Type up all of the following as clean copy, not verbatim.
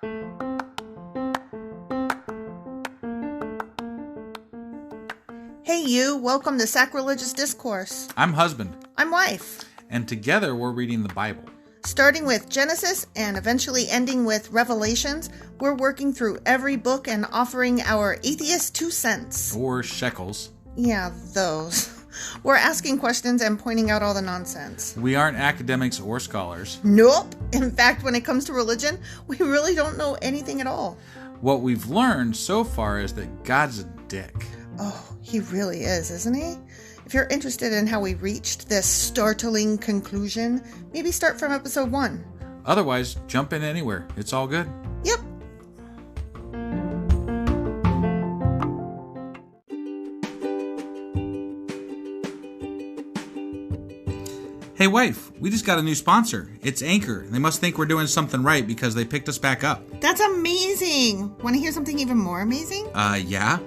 Hey you, welcome to Sacrilegious Discourse. I'm husband. I'm wife. And together we're reading the Bible. Starting with Genesis and eventually ending with Revelations, we're working through every book and offering our atheist 2 cents. Or shekels. Yeah, those. We're asking questions and pointing out all the nonsense. We aren't academics or scholars. Nope. In fact, when it comes to religion, we really don't know anything at all. What we've learned so far is that God's a dick. Oh, he really is, isn't he? If you're interested in how we reached this startling conclusion, maybe start from episode 1. Otherwise, jump in anywhere. It's all good. Yep. Hey wife, we just got a new sponsor. It's Anchor. They must think we're doing something right because they picked us back up. That's amazing. Want to hear something even more amazing? Yeah?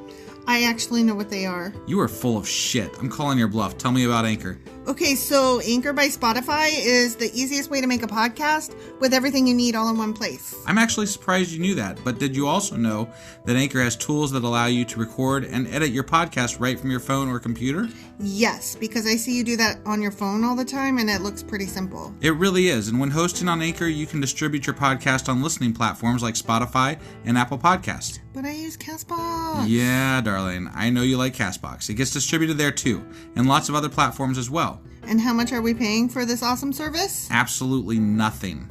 I actually know what they are. You are full of shit. I'm calling your bluff. Tell me about Anchor. Okay, so Anchor by Spotify is the easiest way to make a podcast with everything you need all in one place. I'm actually surprised you knew that, but did you also know that Anchor has tools that allow you to record and edit your podcast right from your phone or computer? Yes, because I see you do that on your phone all the time and it looks pretty simple. It really is, and when hosting on Anchor, you can distribute your podcast on listening platforms like Spotify and Apple Podcasts. But I use CastBox. Yeah, darling, I know you like CastBox. It gets distributed there too, and lots of other platforms as well. And how much are we paying for this awesome service? Absolutely nothing.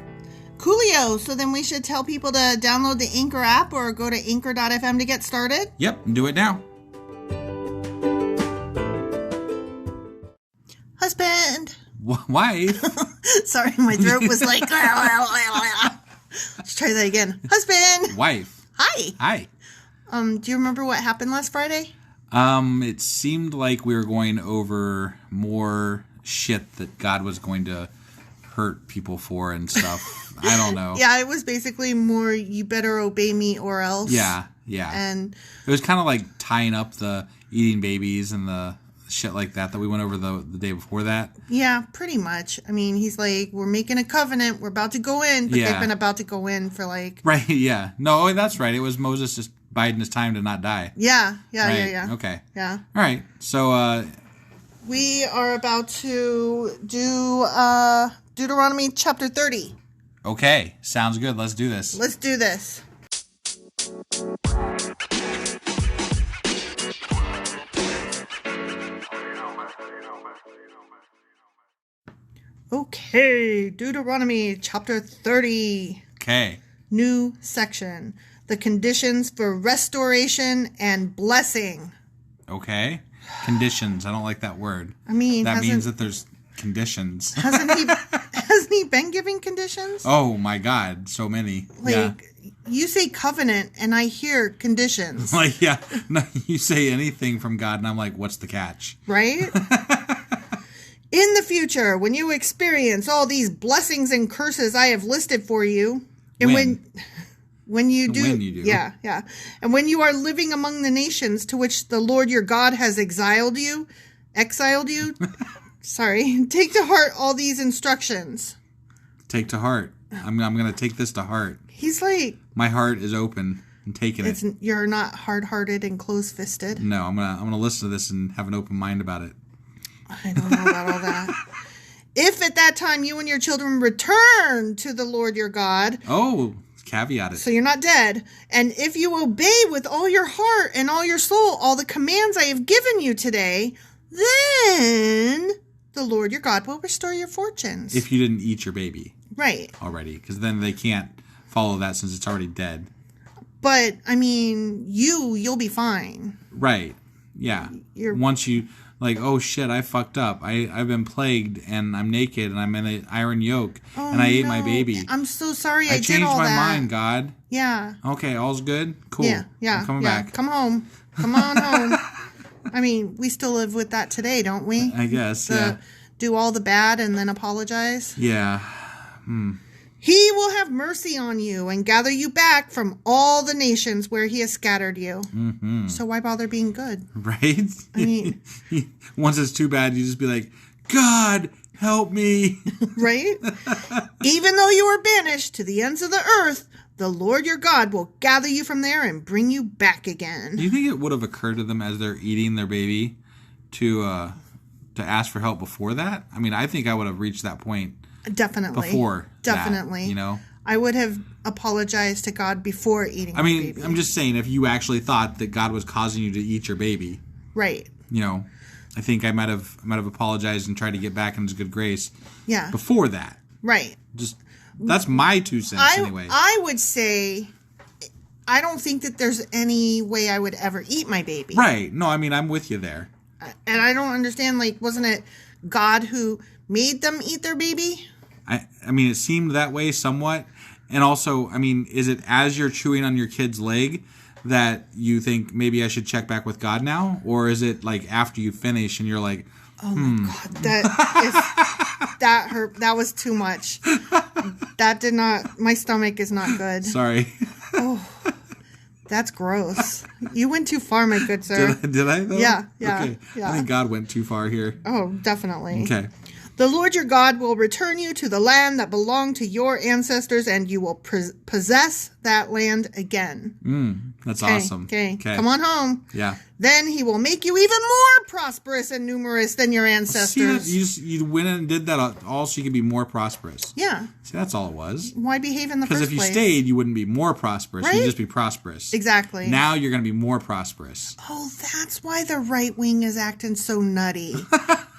Coolio, so then we should tell people to download the Anchor app or go to anchor.fm to get started? Yep, do it now. Husband. Wife. Sorry, my throat was like... Let's try that again. Husband. Wife. Hi. Hi. Do you remember what happened last Friday? It seemed like we were going over more shit that God was going to hurt people for and stuff. I don't know. Yeah, it was basically more, you better obey me or else. Yeah. And it was kind of like tying up the eating babies and the shit like that we went over the day before that. Yeah, pretty much. I mean, he's like, we're making a covenant. We're about to go in. But they've been about to go in for like... Right, yeah. No, that's right. It was Moses just biding his time to not die. Yeah. Okay. Yeah. All right. So, we are about to do Deuteronomy Chapter 30. Okay. Sounds good. Let's do this. Let's do this. Okay, Deuteronomy Chapter 30. Okay. New section. The conditions for restoration and blessing. Okay. Conditions. I don't like that word. I mean, that means that there's conditions. Hasn't he been giving conditions? Oh my God, so many. You say covenant and I hear conditions. No, you say anything from God and I'm like, what's the catch? Right? In the future, when you experience all these blessings and curses I have listed for you, and when you do. Yeah. And when you are living among the nations to which the Lord your God has exiled you, sorry, take to heart all these instructions. Take to heart. I'm going to take this to heart. He's like... My heart is open. I'm taking it. You're not hard-hearted and close-fisted. No, I'm gonna listen to this and have an open mind about it. I don't know about all that. If at that time you and your children return to the Lord your God... Oh, caveat it. So you're not dead. And if you obey with all your heart and all your soul all the commands I have given you today, then the Lord your God will restore your fortunes. If you didn't eat your baby. Right. Already. Because then they can't follow that since it's already dead. But, I mean, you'll be fine. Right. Yeah. Once you... Like, oh shit, I fucked up. I've been plagued and I'm naked and I'm in an iron yoke and I ate my baby. I'm so sorry I did all that. I changed my mind, God. Yeah. Okay, all's good? Cool. Yeah. I'm coming back. Come home. Come on home. I mean, we still live with that today, don't we? I guess, yeah. Do all the bad and then apologize? Yeah. He will have mercy on you and gather you back from all the nations where he has scattered you. Mm-hmm. So why bother being good? Right? I mean... Once it's too bad, you just be like, God, help me. Right? Even though you are banished to the ends of the earth, the the Lord your God will gather you from there and bring you back again. Do you think it would have occurred to them as they're eating their baby to ask for help before that? I mean, I think I would have reached that point. Definitely. Before Definitely. That, you know? I would have apologized to God before eating the baby. I'm just saying, if you actually thought that God was causing you to eat your baby. Right. You know, I think I might have apologized and tried to get back in his good grace. Yeah. Before that. Right. Just, that's my 2 cents anyway. I would say, I don't think that there's any way I would ever eat my baby. Right. No, I mean, I'm with you there. And I don't understand, like, wasn't it God who made them eat their baby? I mean, it seemed that way somewhat. And also, I mean, is it as you're chewing on your kid's leg that you think maybe I should check back with God now? Or is it like after you finish and you're like, oh my God, that hurt. That was too much. That did not, my stomach is not good. Sorry. Oh, that's gross. You went too far, my good sir. Did I though? Yeah. Okay. Yeah. I think God went too far here. Oh, definitely. Okay. The Lord your God will return you to the land that belonged to your ancestors, and you will possess that land again. That's awesome. Okay. Come on home. Yeah. Then he will make you even more prosperous and numerous than your ancestors. See, you went and did that all so you could be more prosperous. Yeah. See, that's all it was. Why behave in the first place? Because if you stayed, you wouldn't be more prosperous. Right? You'd just be prosperous. Exactly. Now you're going to be more prosperous. Oh, that's why the right wing is acting so nutty.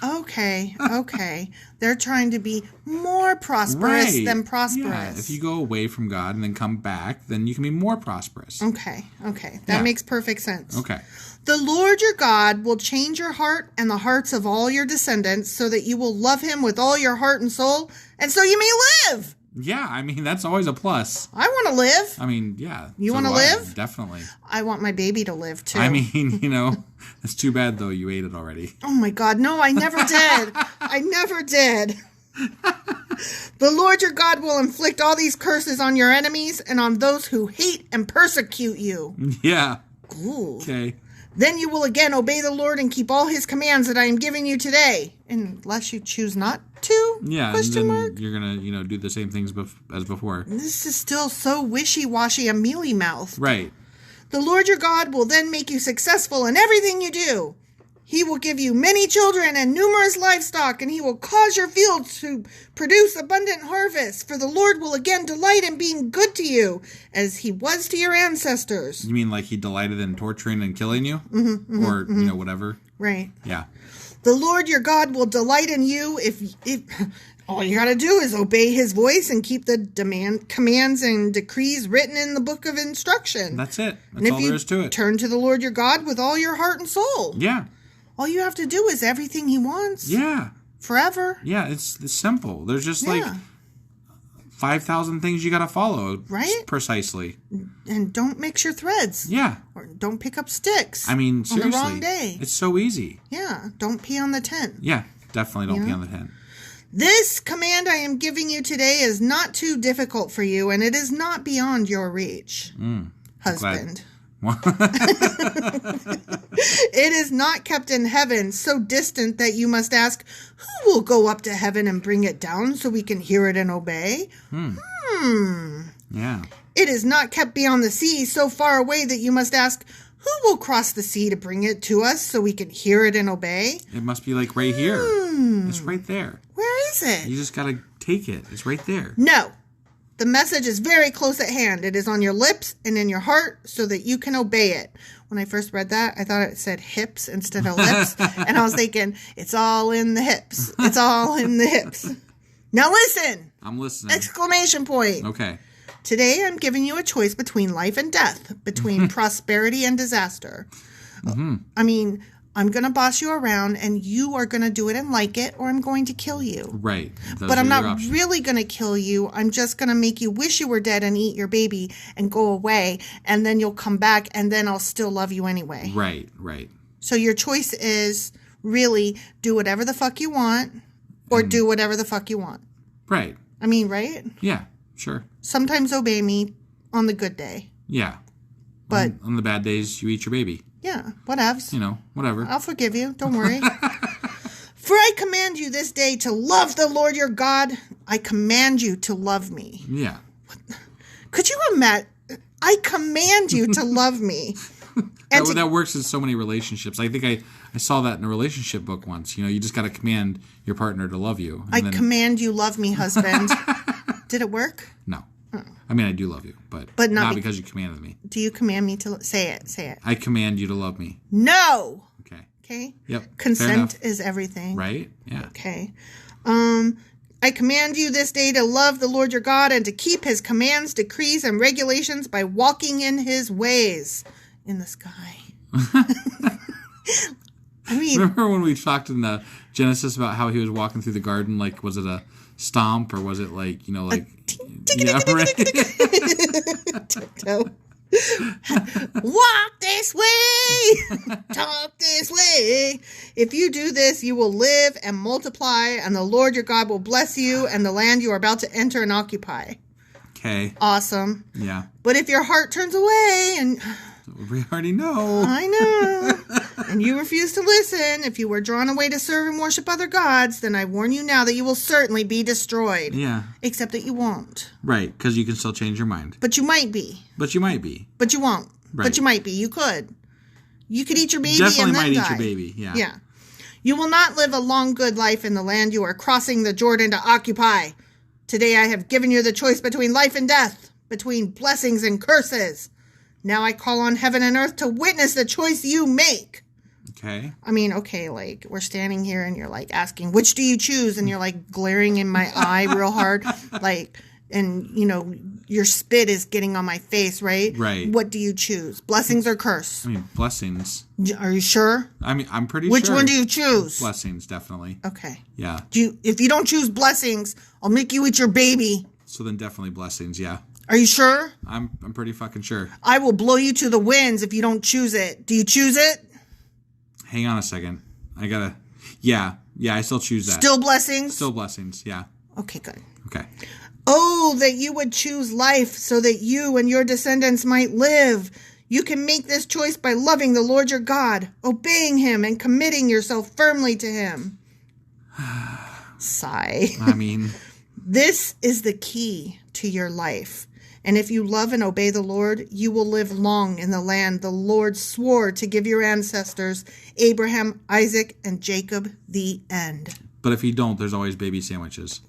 Okay. They're trying to be more prosperous than prosperous. Yeah. If you go away from God and then come back, then you can be more prosperous. Okay. That makes perfect sense. Okay. The Lord your God will change your heart and the hearts of all your descendants so that you will love him with all your heart and soul, and so you may live. Yeah, I mean, that's always a plus. I want to live. I mean, yeah. You want to live? Definitely. I want my baby to live, too. I mean, it's too bad, though, you ate it already. Oh, my God. No, I never did. I never did. The Lord your God will inflict all these curses on your enemies and on those who hate and persecute you. Yeah. Ooh. Okay. Then you will again obey the Lord and keep all his commands that I am giving you today, unless you choose not to? Yeah, question and then mark? you're going to, do the same things as before. This is still so wishy-washy and mealy-mouthed. Right. The Lord your God will then make you successful in everything you do. He will give you many children and numerous livestock, and he will cause your fields to produce abundant harvests. For the Lord will again delight in being good to you, as he was to your ancestors. You mean like he delighted in torturing and killing you? Or, whatever? Right. Yeah. The Lord your God will delight in you if all you got to do is obey his voice and keep the commands and decrees written in the book of instruction. That's it. That's all there is to it. Turn to the Lord your God with all your heart and soul. Yeah. All you have to do is everything he wants. Yeah. Forever. Yeah, it's simple. There's just like 5,000 things you got to follow. Right? Precisely. And don't mix your threads. Yeah. Or don't pick up sticks. I mean, seriously. On the wrong day. It's so easy. Yeah. Don't pee on the tent. Yeah. Definitely don't pee on the tent. This command I am giving you today is not too difficult for you, and it is not beyond your reach. Husband. It is not kept in heaven, so distant that you must ask, who will go up to heaven and bring it down so we can hear it and obey? Yeah. It is not kept beyond the sea, so far away that you must ask, who will cross the sea to bring it to us so we can hear it and obey? It must be like right here. It's right there. Where is it? You just got to take it. It's right there. No. The message is very close at hand. It is on your lips and in your heart so that you can obey it. When I first read that, I thought it said hips instead of lips. And I was thinking, it's all in the hips. It's all in the hips. Now listen. I'm listening. Exclamation point. Okay. Today I'm giving you a choice between life and death, between prosperity and disaster. I mean, I'm going to boss you around and you are going to do it and like it, or I'm going to kill you. Right. But I'm not really going to kill you. I'm just going to make you wish you were dead and eat your baby and go away. And then you'll come back and then I'll still love you anyway. Right. So your choice is really do whatever the fuck you want or do whatever the fuck you want. Right. I mean, right? Yeah, sure. Sometimes obey me on the good day. Yeah. But on the bad days, you eat your baby. Yeah, whatevs. Whatever. I'll forgive you. Don't worry. For I command you this day to love the Lord your God. I command you to love me. Yeah. Could you imagine? I command you to love me. And that works in so many relationships. I think I saw that in a relationship book once. You just got to command your partner to love you. Command you love me, husband. Did it work? No. Oh. I mean, I do love you, but not because you commanded me. Do you command me to say it? Say it. I command you to love me. No. Okay. Yep. Consent is everything. Right? Yeah. Okay. I command you this day to love the Lord your God and to keep his commands, decrees, and regulations by walking in his ways in the sky. I mean, remember when we talked in the Genesis about how he was walking through the garden? Like, was it a stomp or was it like, right? Tiptoe. Walk this way, talk this way. If you do this, you will live and multiply, and the Lord your God will bless you and the land you are about to enter and occupy. Okay. Awesome. Yeah. But if your heart turns away and... We already know. I know. And you refuse to listen, if you were drawn away to serve and worship other gods, then I warn you now that you will certainly be destroyed. Yeah. Except that you won't. Right, because you can still change your mind. But you might be. But you might be. But you won't. Right. But you might be. You could. You could eat your baby Definitely and then might die. eat your baby, yeah. Yeah. You will not live a long, good life in the land you are crossing the Jordan to occupy. Today I have given you the choice between life and death, between blessings and curses. Now I call on heaven and earth to witness the choice you make. Okay. I mean, okay, like, we're standing here and you're, like, asking, which do you choose? And you're, like, glaring in my eye real hard. Like, and, your spit is getting on my face, right? Right. What do you choose? Blessings or curse? I mean, blessings. Are you sure? I mean, I'm pretty Which sure. one do you choose? Blessings, definitely. Okay. Yeah. If you don't choose blessings, I'll make you eat your baby. So then definitely blessings, yeah. Are you sure? I'm pretty fucking sure. I will blow you to the winds if you don't choose it. Do you choose it? Hang on a second. I gotta... Yeah, I still choose that. Still blessings? Still blessings, yeah. Okay, good. Okay. Oh, that you would choose life so that you and your descendants might live. You can make this choice by loving the Lord your God, obeying him, and committing yourself firmly to him. Sigh. I mean... This is the key to your life. And if you love and obey the Lord, you will live long in the land the Lord swore to give your ancestors, Abraham, Isaac, and Jacob, the end. But if you don't, there's always baby sandwiches.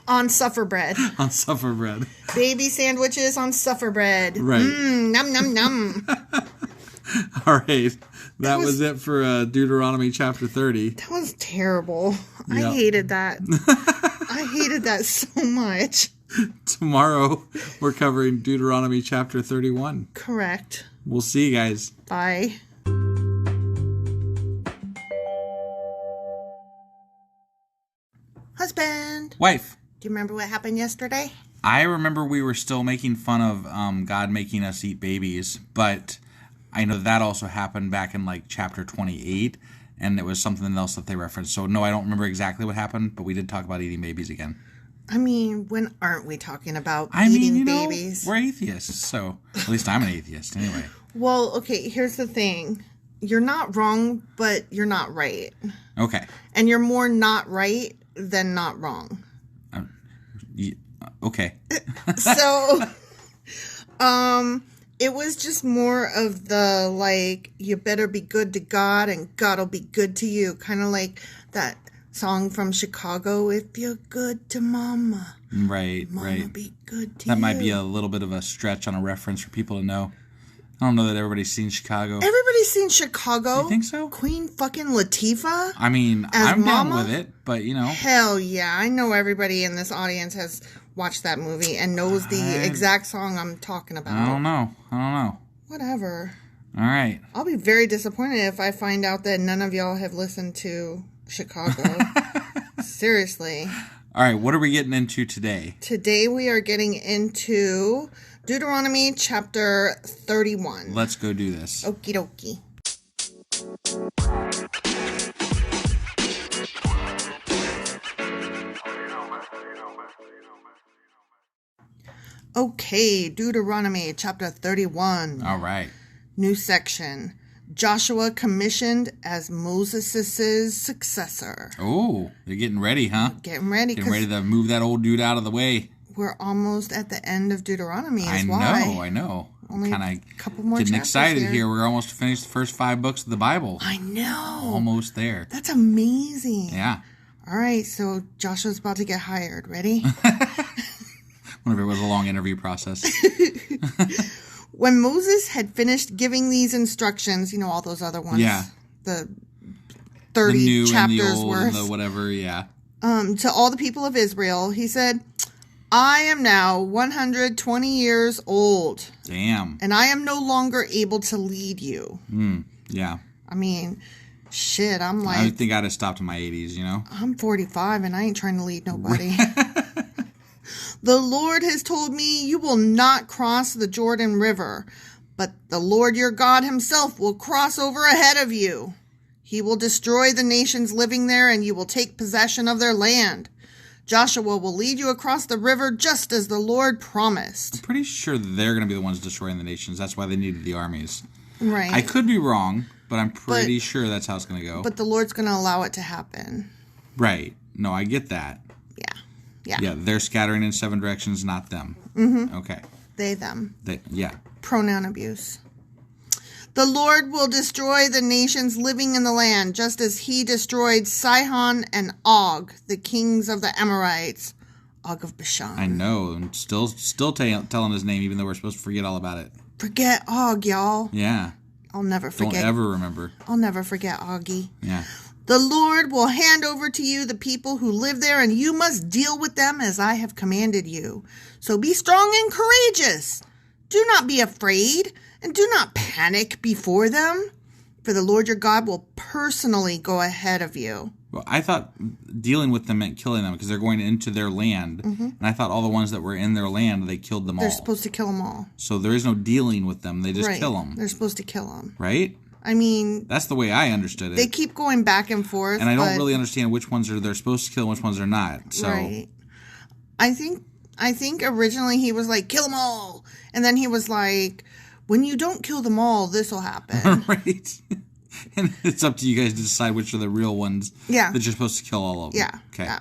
On suffer bread. On suffer bread. Baby sandwiches on suffer bread. Right. Num, num, num. All right. That was it for Deuteronomy chapter 30. That was terrible. Yep. I hated that. I hated that so much. Tomorrow, we're covering Deuteronomy chapter 31. Correct. We'll see you guys. Bye. Husband. Wife. Do you remember what happened yesterday? I remember we were still making fun of God making us eat babies, but I know that also happened back in like chapter 28, and it was something else that they referenced. So no, I don't remember exactly what happened, but we did talk about eating babies again. I mean, when aren't we talking about eating babies? We're atheists, so at least I'm an atheist anyway. Well, okay, here's the thing. You're not wrong, but you're not right. Okay. And you're more not right than not wrong. Okay. So, it was just more of the, like, you better be good to God and God will be good to you. Kind of like that song from Chicago, if you're good to mama. Right, Mama be good to you. That might be a little bit of a stretch on a reference for people to know. I don't know that everybody's seen Chicago. Everybody's seen Chicago. You think so? Queen fucking Latifah? I mean, I'm down with it, but Hell yeah. I know everybody in this audience has watched that movie and knows the exact song I'm talking about. I don't know. Whatever. All right. I'll be very disappointed if I find out that none of y'all have listened to Chicago. Seriously. All right, what are we getting into today? Today we are getting into Deuteronomy chapter 31. Let's go do this. Okie dokie. Okay, Deuteronomy chapter 31. All right. New section. Joshua commissioned as Moses' successor. Oh, they're getting ready, huh? Getting ready to move that old dude out of the way. We're almost at the end of Deuteronomy. I know. Only a couple more getting excited here. We're almost finished the first 5 books of the Bible. I know. Almost there. That's amazing. Yeah. All right, so Joshua's about to get hired. Ready? Whenever it was a long interview process. When Moses had finished giving these instructions, all those other ones. Yeah. The 30 the new chapters and the old worth. And the whatever, yeah. To all the people of Israel, he said, I am now 120 years old. Damn. And I am no longer able to lead you. Yeah. I mean, shit, I'm like... I think I'd have stopped in my 80s, I'm 45 and I ain't trying to lead nobody. The Lord has told me you will not cross the Jordan River, but the Lord your God himself will cross over ahead of you. He will destroy the nations living there, and you will take possession of their land. Joshua will lead you across the river just as the Lord promised. I'm pretty sure they're going to be the ones destroying the nations. That's why they needed the armies. Right. I could be wrong, but I'm pretty sure that's how it's going to go. But the Lord's going to allow it to happen. Right. No, I get that. Yeah, they're scattering in 7 directions, not them. Mm-hmm. Okay. They, them. Yeah. Pronoun abuse. The Lord will destroy the nations living in the land, just as he destroyed Sihon and Og, the kings of the Amorites. Og of Bashan. I know. And still telling his name, even though we're supposed to forget all about it. Forget Og, y'all. Yeah. I'll never forget. Don't ever remember. I'll never forget Augie. Yeah. The Lord will hand over to you the people who live there, and you must deal with them as I have commanded you. So be strong and courageous. Do not be afraid, and do not panic before them, for the Lord your God will personally go ahead of you. Well, I thought dealing with them meant killing them because they're going into their land. Mm-hmm. And I thought all the ones that were in their land, they killed them all. They're supposed to kill them all. So there is no dealing with them. They just kill them. They're supposed to kill them. Right? I mean... That's the way I understood it. They keep going back and forth. And I don't really understand which ones they're supposed to kill and which ones they're not. So. Right. I think originally he was like, kill them all. And then he was like, when you don't kill them all, this will happen. Right. And it's up to you guys to decide which are the real ones that you're supposed to kill all of them. Yeah. Okay. Yeah.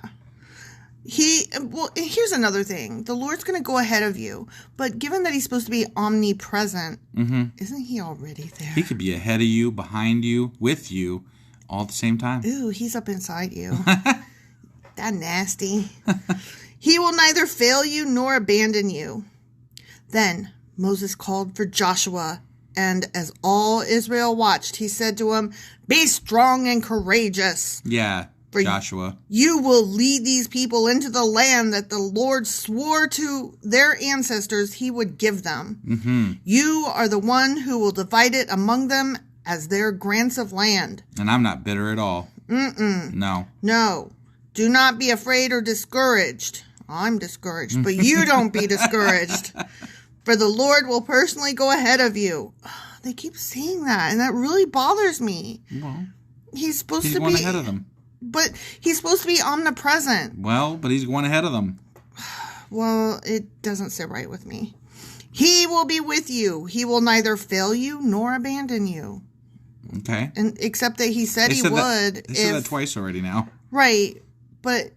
Here's another thing. The Lord's going to go ahead of you. But given that he's supposed to be omnipresent, isn't he already there? He could be ahead of you, behind you, with you, all at the same time. Ooh, he's up inside you. That nasty. He will neither fail you nor abandon you. Then Moses called for Joshua, and as all Israel watched, he said to him, be strong and courageous. Yeah. For Joshua. You will lead these people into the land that the Lord swore to their ancestors he would give them. Mm-hmm. You are the one who will divide it among them as their grants of land. And I'm not bitter at all. Mm-mm. No. Do not be afraid or discouraged. I'm discouraged, but you don't be discouraged. For the Lord will personally go ahead of you. They keep saying that, and that really bothers me. Well, he's going ahead of them. But he's supposed to be omnipresent. Well, but he's going ahead of them. Well, it doesn't sit right with me. He will be with you. He will neither fail you nor abandon you. Okay. And except that he said he would. They said that twice already now. Right. But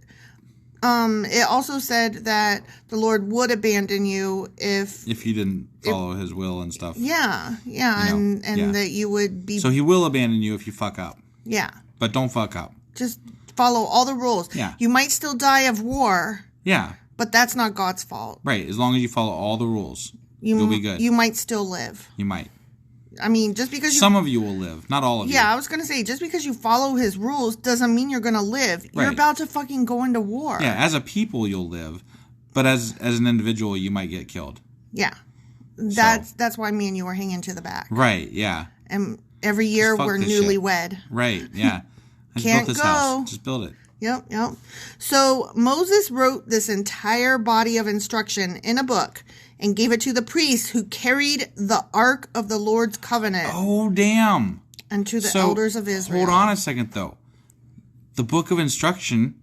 it also said that the Lord would abandon you if you didn't follow his will and stuff. Yeah. And that you would be... So he will abandon you if you fuck up. Yeah. But don't fuck up. Just follow all the rules. Yeah. You might still die of war. Yeah. But that's not God's fault. Right. As long as you follow all the rules, you'll be good. You might still live. You might. I mean, just because some of you will live, not all of you. Yeah, I was going to say, just because you follow his rules doesn't mean you're going to live. You're about to fucking go into war. Yeah, as a people you'll live, but as an individual you might get killed. Yeah. That's why me and you are hanging to the back. Right, yeah. And every year we're newlywed. Right, yeah. Can't built this go. House. Just build it. Yep. So Moses wrote this entire body of instruction in a book and gave it to the priests who carried the Ark of the Lord's Covenant. Oh, damn. And to the elders of Israel. Hold on a second, though. The book of instruction,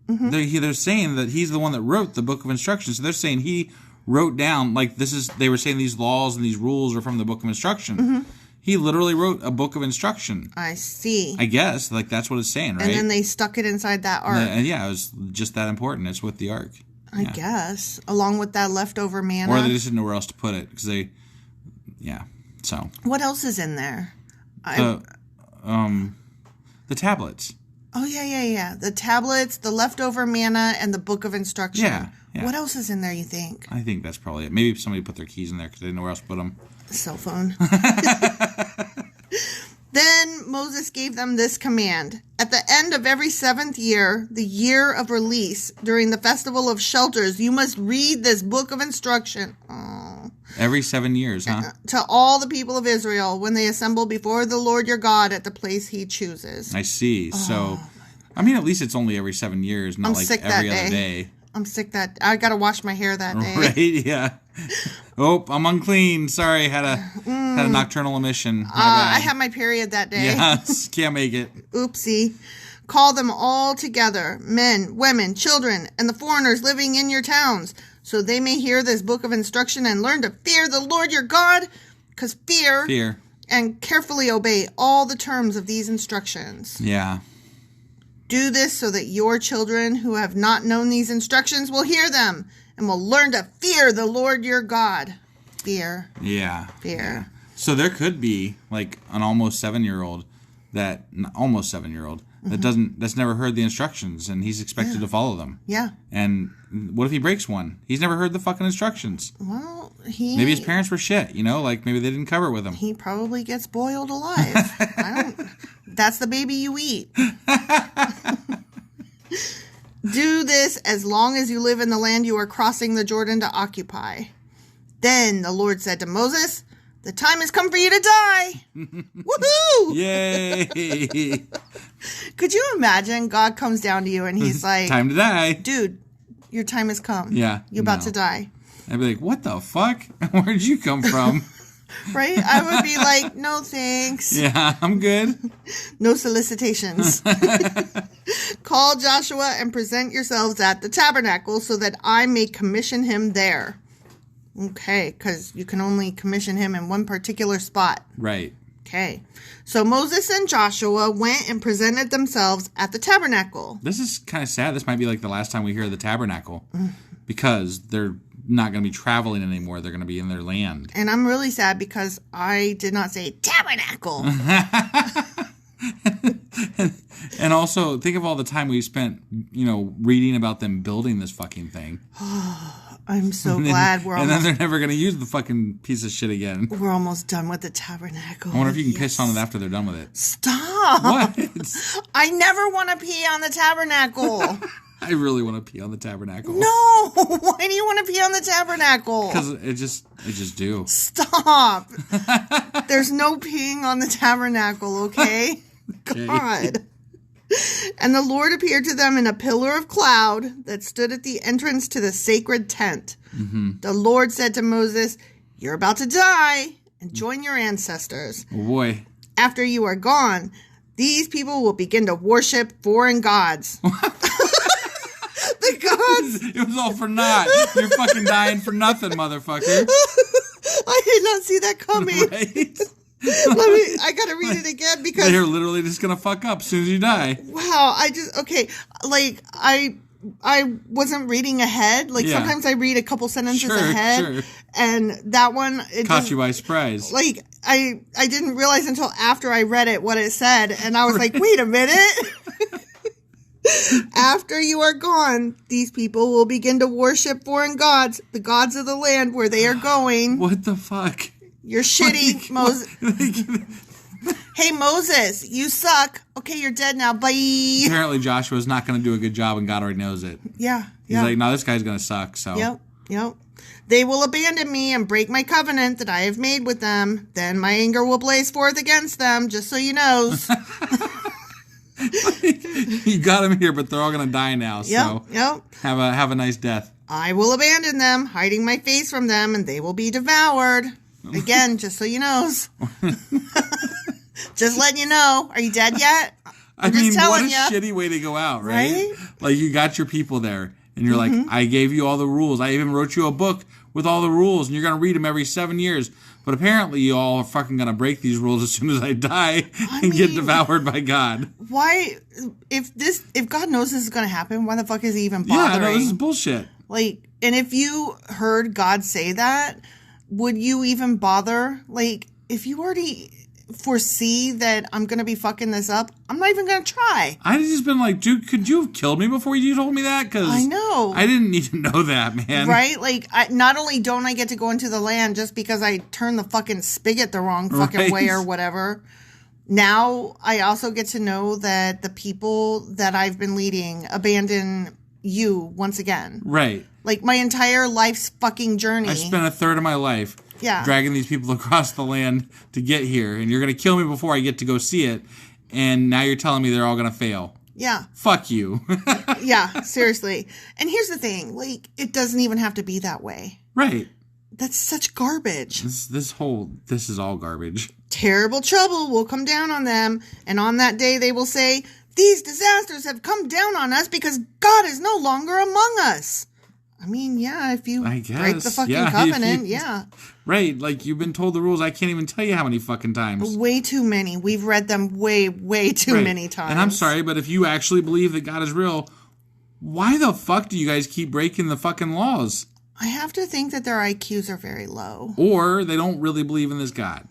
they're saying that he's the one that wrote the book of instruction. So they're saying he wrote down, like they were saying these laws and these rules are from the book of instruction. Mm-hmm. He literally wrote a book of instruction. I see. I guess. Like, that's what it's saying, right? And then they stuck it inside that ark. And yeah, it was just that important. It's with the ark. I guess. Along with that leftover manna. Or they just didn't know where else to put it. Because so. What else is in there? The tablets. Oh, yeah. The tablets, the leftover manna, and the book of instruction. Yeah. What else is in there, you think? I think that's probably it. Maybe somebody put their keys in there because they didn't know where else to put them. Cell phone. Then Moses gave them this command. At the end of every 7th year, the year of release, during the festival of shelters, you must read this book of instruction. Oh. Every 7 years, huh? To all the people of Israel when they assemble before the Lord your God at the place he chooses. I see. So, I mean, at least it's only every 7 years, not like every other day. I'm sick that I got to wash my hair that day. Right, yeah. Oh, I'm unclean. Sorry, had a nocturnal emission. I had my period that day. Yes, can't make it. Oopsie. Call them all together, men, women, children, and the foreigners living in your towns, so they may hear this book of instruction and learn to fear the Lord your God, because fear, and carefully obey all the terms of these instructions. Yeah. Do this so that your children who have not known these instructions will hear them and will learn to fear the Lord your God. Fear. Yeah. Fear. Yeah. So there could be like an almost 7-year-old that's never heard the instructions and he's expected to follow them. Yeah. And what if he breaks one? He's never heard the fucking instructions. Well, maybe his parents were shit, like maybe they didn't cover it with him. He probably gets boiled alive. That's the baby you eat. Do this as long as you live in the land you are crossing the Jordan to occupy. Then the Lord said to Moses, the time has come for you to die. Woohoo! Yay! Could you imagine God comes down to you and he's like, time to die. Dude, your time has come. Yeah. You're about to die. I'd be like, what the fuck? Where'd you come from? Right? I would be like, no thanks. Yeah, I'm good. No solicitations. Call Joshua and present yourselves at the tabernacle so that I may commission him there. Okay, because you can only commission him in one particular spot. Right. Okay. So Moses and Joshua went and presented themselves at the tabernacle. This is kind of sad. This might be like the last time we hear of the tabernacle because they're not going to be traveling anymore. They're going to be in their land. And I'm really sad because I did not say tabernacle. And also, think of all the time we spent, reading about them building this fucking thing. I'm so glad and then they're never going to use the fucking piece of shit again. We're almost done with the tabernacle. I wonder if you can piss on it after they're done with it. Stop. What? I never want to pee on the tabernacle. I really want to pee on the tabernacle. No! Why do you want to pee on the tabernacle? Because it just do. Stop! There's no peeing on the tabernacle, okay? God. And the Lord appeared to them in a pillar of cloud that stood at the entrance to the sacred tent. Mm-hmm. The Lord said to Moses, you're about to die and join your ancestors. Oh boy. After you are gone, these people will begin to worship foreign gods. The gods. It was all for naught. You're fucking dying for nothing, motherfucker. I did not see that coming. Right? I gotta read it again because they're literally just gonna fuck up as soon as you die. Wow, I wasn't reading ahead. Sometimes I read a couple sentences ahead, and that one caught you by surprise. I didn't realize until after I read it what it said, and I was like, wait a minute. After you are gone, these people will begin to worship foreign gods, the gods of the land where they are going. What the fuck? You're shitty, Moses. Hey, Moses, you suck. Okay, you're dead now. Bye. Apparently Joshua's not going to do a good job, and God already knows it. Yeah. He's like, no, this guy's going to suck, so. Yep. They will abandon me and break my covenant that I have made with them. Then my anger will blaze forth against them, just so you know. You got them here, but they're all going to die now, so. Yep. Have a nice death. I will abandon them, hiding my face from them, and they will be devoured. Again, just so you know. Just letting you know. Are you dead yet? I mean, what a shitty way to go out, right? Like, you got your people there, and you're like, I gave you all the rules. I even wrote you a book with all the rules, and you're going to read them every 7 years. But apparently you all are fucking going to break these rules as soon as I die and get devoured by God. Why? If God knows this is going to happen, why the fuck is he even bothering? Yeah, I know, this is bullshit. Like, and if you heard God say that, would you even bother? Like, if you already foresee that I'm going to be fucking this up, I'm not even going to try. I'd just been like, dude, could you have killed me before you told me that? Because I know. I didn't need to know that, man. Right? Like, not only don't I get to go into the land just because I turned the fucking spigot the wrong fucking way or whatever. Now, I also get to know that the people that I've been leading abandon you once again. Right. Like, my entire life's fucking journey. I spent a third of my life dragging these people across the land to get here, and you're going to kill me before I get to go see it, and now you're telling me they're all going to fail. Yeah. Fuck you. Yeah, seriously. And here's the thing. Like, it doesn't even have to be that way. Right. That's such garbage. This is all garbage. Terrible trouble will come down on them, and on that day they will say, "These disasters have come down on us because God is no longer among us." I mean, yeah, if you break the fucking covenant, yeah. Right, like you've been told the rules. I can't even tell you how many fucking times. Way too many. We've read them way too many times. And I'm sorry, but if you actually believe that God is real, why the fuck do you guys keep breaking the fucking laws? I have to think that their IQs are very low. Or they don't really believe in this God.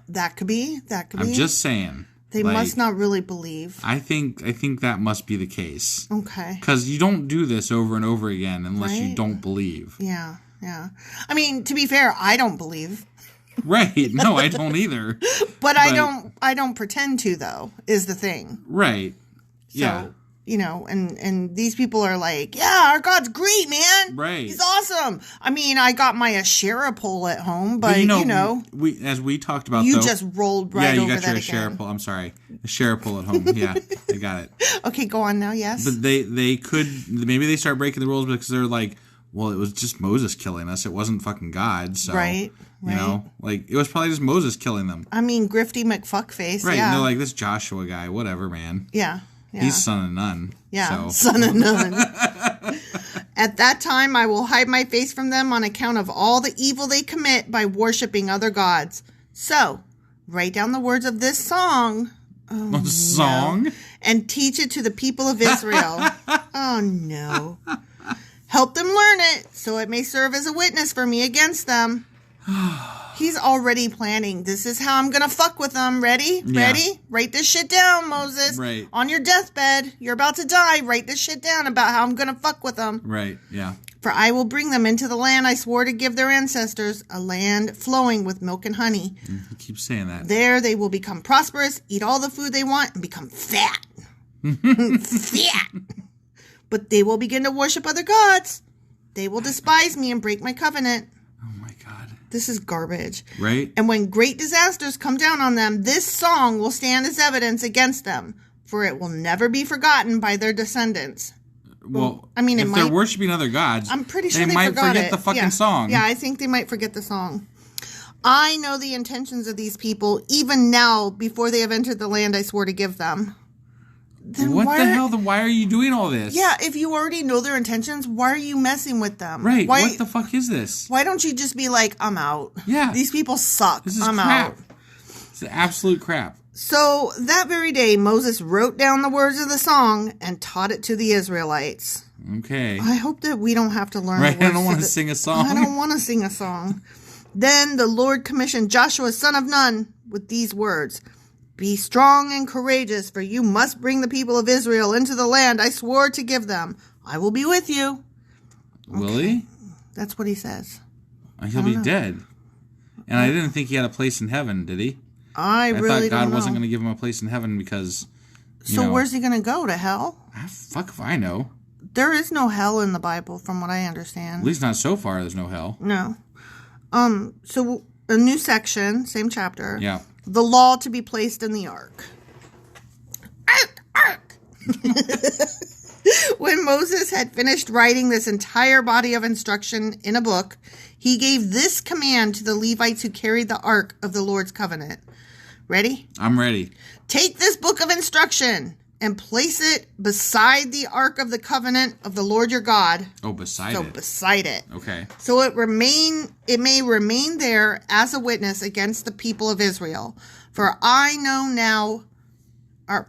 That could be. I'm just saying. They must not really believe. I think that must be the case. Okay. Because you don't do this over and over again unless you don't believe. Yeah. I mean, to be fair, I don't believe. Right. No, I don't either. But I don't pretend to, though, is the thing. Right. So, yeah. You know, and these people are like, yeah, our God's great, man. Right. He's awesome. I mean, I got my Asherah pole at home, but you know. As we talked about, you just rolled right over that again. Yeah, you got your Asherah pole. I'm sorry. Asherah pole at home. Yeah, I got it. Okay, go on now, yes. But they could, maybe they start breaking the rules because they're like, well, it was just Moses killing us. It wasn't fucking God. So, right. You know, like, it was probably just Moses killing them. I mean, grifty McFuckface, right, yeah. and they're like, this Joshua guy, whatever, man. Yeah. He's son of none. Yeah, so. Son of none. At that time, I will hide my face from them on account of all the evil they commit by worshiping other gods. So, write down the words of this song. Oh, song? No. And teach it to the people of Israel. Oh, no. Help them learn it, so it may serve as a witness for me against them. He's already planning. This is how I'm going to fuck with them. Ready? Yeah. Ready? Write this shit down, Moses. Right. On your deathbed, you're about to die. Write this shit down about how I'm going to fuck with them. Right, yeah. For I will bring them into the land I swore to give their ancestors, a land flowing with milk and honey. You keep saying that. There they will become prosperous, eat all the food they want, and become fat. Fat. But they will begin to worship other gods. They will despise me and break my covenant. This is garbage. Right? And when great disasters come down on them, this song will stand as evidence against them, for it will never be forgotten by their descendants. Well, I mean, if they're worshiping other gods, I'm pretty sure they might forget the fucking song. Yeah, I think they might forget the song. I know the intentions of these people, even now, before they have entered the land I swore to give them. Then what the hell? Then why are you doing all this? Yeah, if you already know their intentions, why are you messing with them? Right. What the fuck is this? Why don't you just be like, I'm out? Yeah. These people suck. This is I'm crap. out. It's absolute crap. So that very day, Moses wrote down the words of the song and taught it to the Israelites. Okay. I hope that we don't have to learn. Right. I don't want to sing a song. I don't want to sing a song. Then the Lord commissioned Joshua, son of Nun, with these words. Be strong and courageous, for you must bring the people of Israel into the land I swore to give them. I will be with you. Will he? That's what he says. He'll be dead. And I didn't think he had a place in heaven, did he? I really thought God don't know. wasn't going to give him a place in heaven because, So where's he going to go? To hell? Fuck if I know. There is no hell in the Bible, from what I understand. At least not so far, there's no hell. No. So a new section, same chapter. Yeah. The law to be placed in the ark. Ark! When Moses had finished writing this entire body of instruction in a book, he gave this command to the Levites who carried the ark of the Lord's covenant. Ready? I'm ready. Take this book of instruction and place it beside the ark of the covenant of the Lord your God. Oh, beside it. Beside it. Okay. So it may remain there as a witness against the people of Israel. For I know now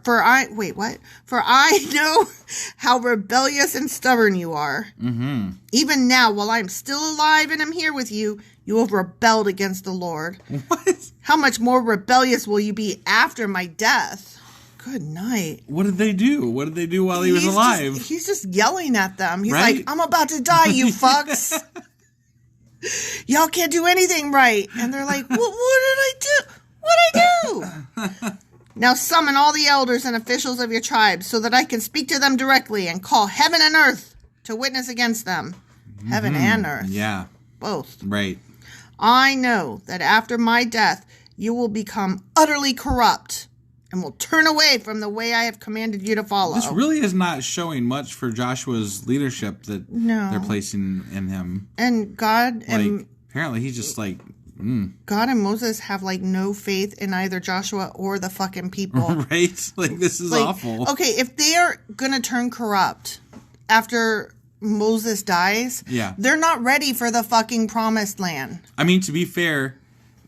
For I know how rebellious and stubborn you are. Mm-hmm. Even now, while I'm still alive and am here with you, you have rebelled against the Lord. What? How much more rebellious will you be after my death? Good night. What did they do? What did they do while he was alive? He's just yelling at them. He's right? like, I'm about to die, you fucks. Y'all can't do anything right. And they're like, what did I do? What'd I do? Now summon all the elders and officials of your tribes so that I can speak to them directly and call heaven and earth to witness against them. Heaven and earth. Yeah. Both. Right. I know that after my death, you will become utterly corrupt and will turn away from the way I have commanded you to follow. This really is not showing much for Joshua's leadership that they're placing in him. And God and apparently he's just like God and Moses have like no faith in either Joshua or the fucking people. Right? Like this is awful. Okay, if they're gonna turn corrupt after Moses dies, they're not ready for the fucking promised land. I mean, to be fair,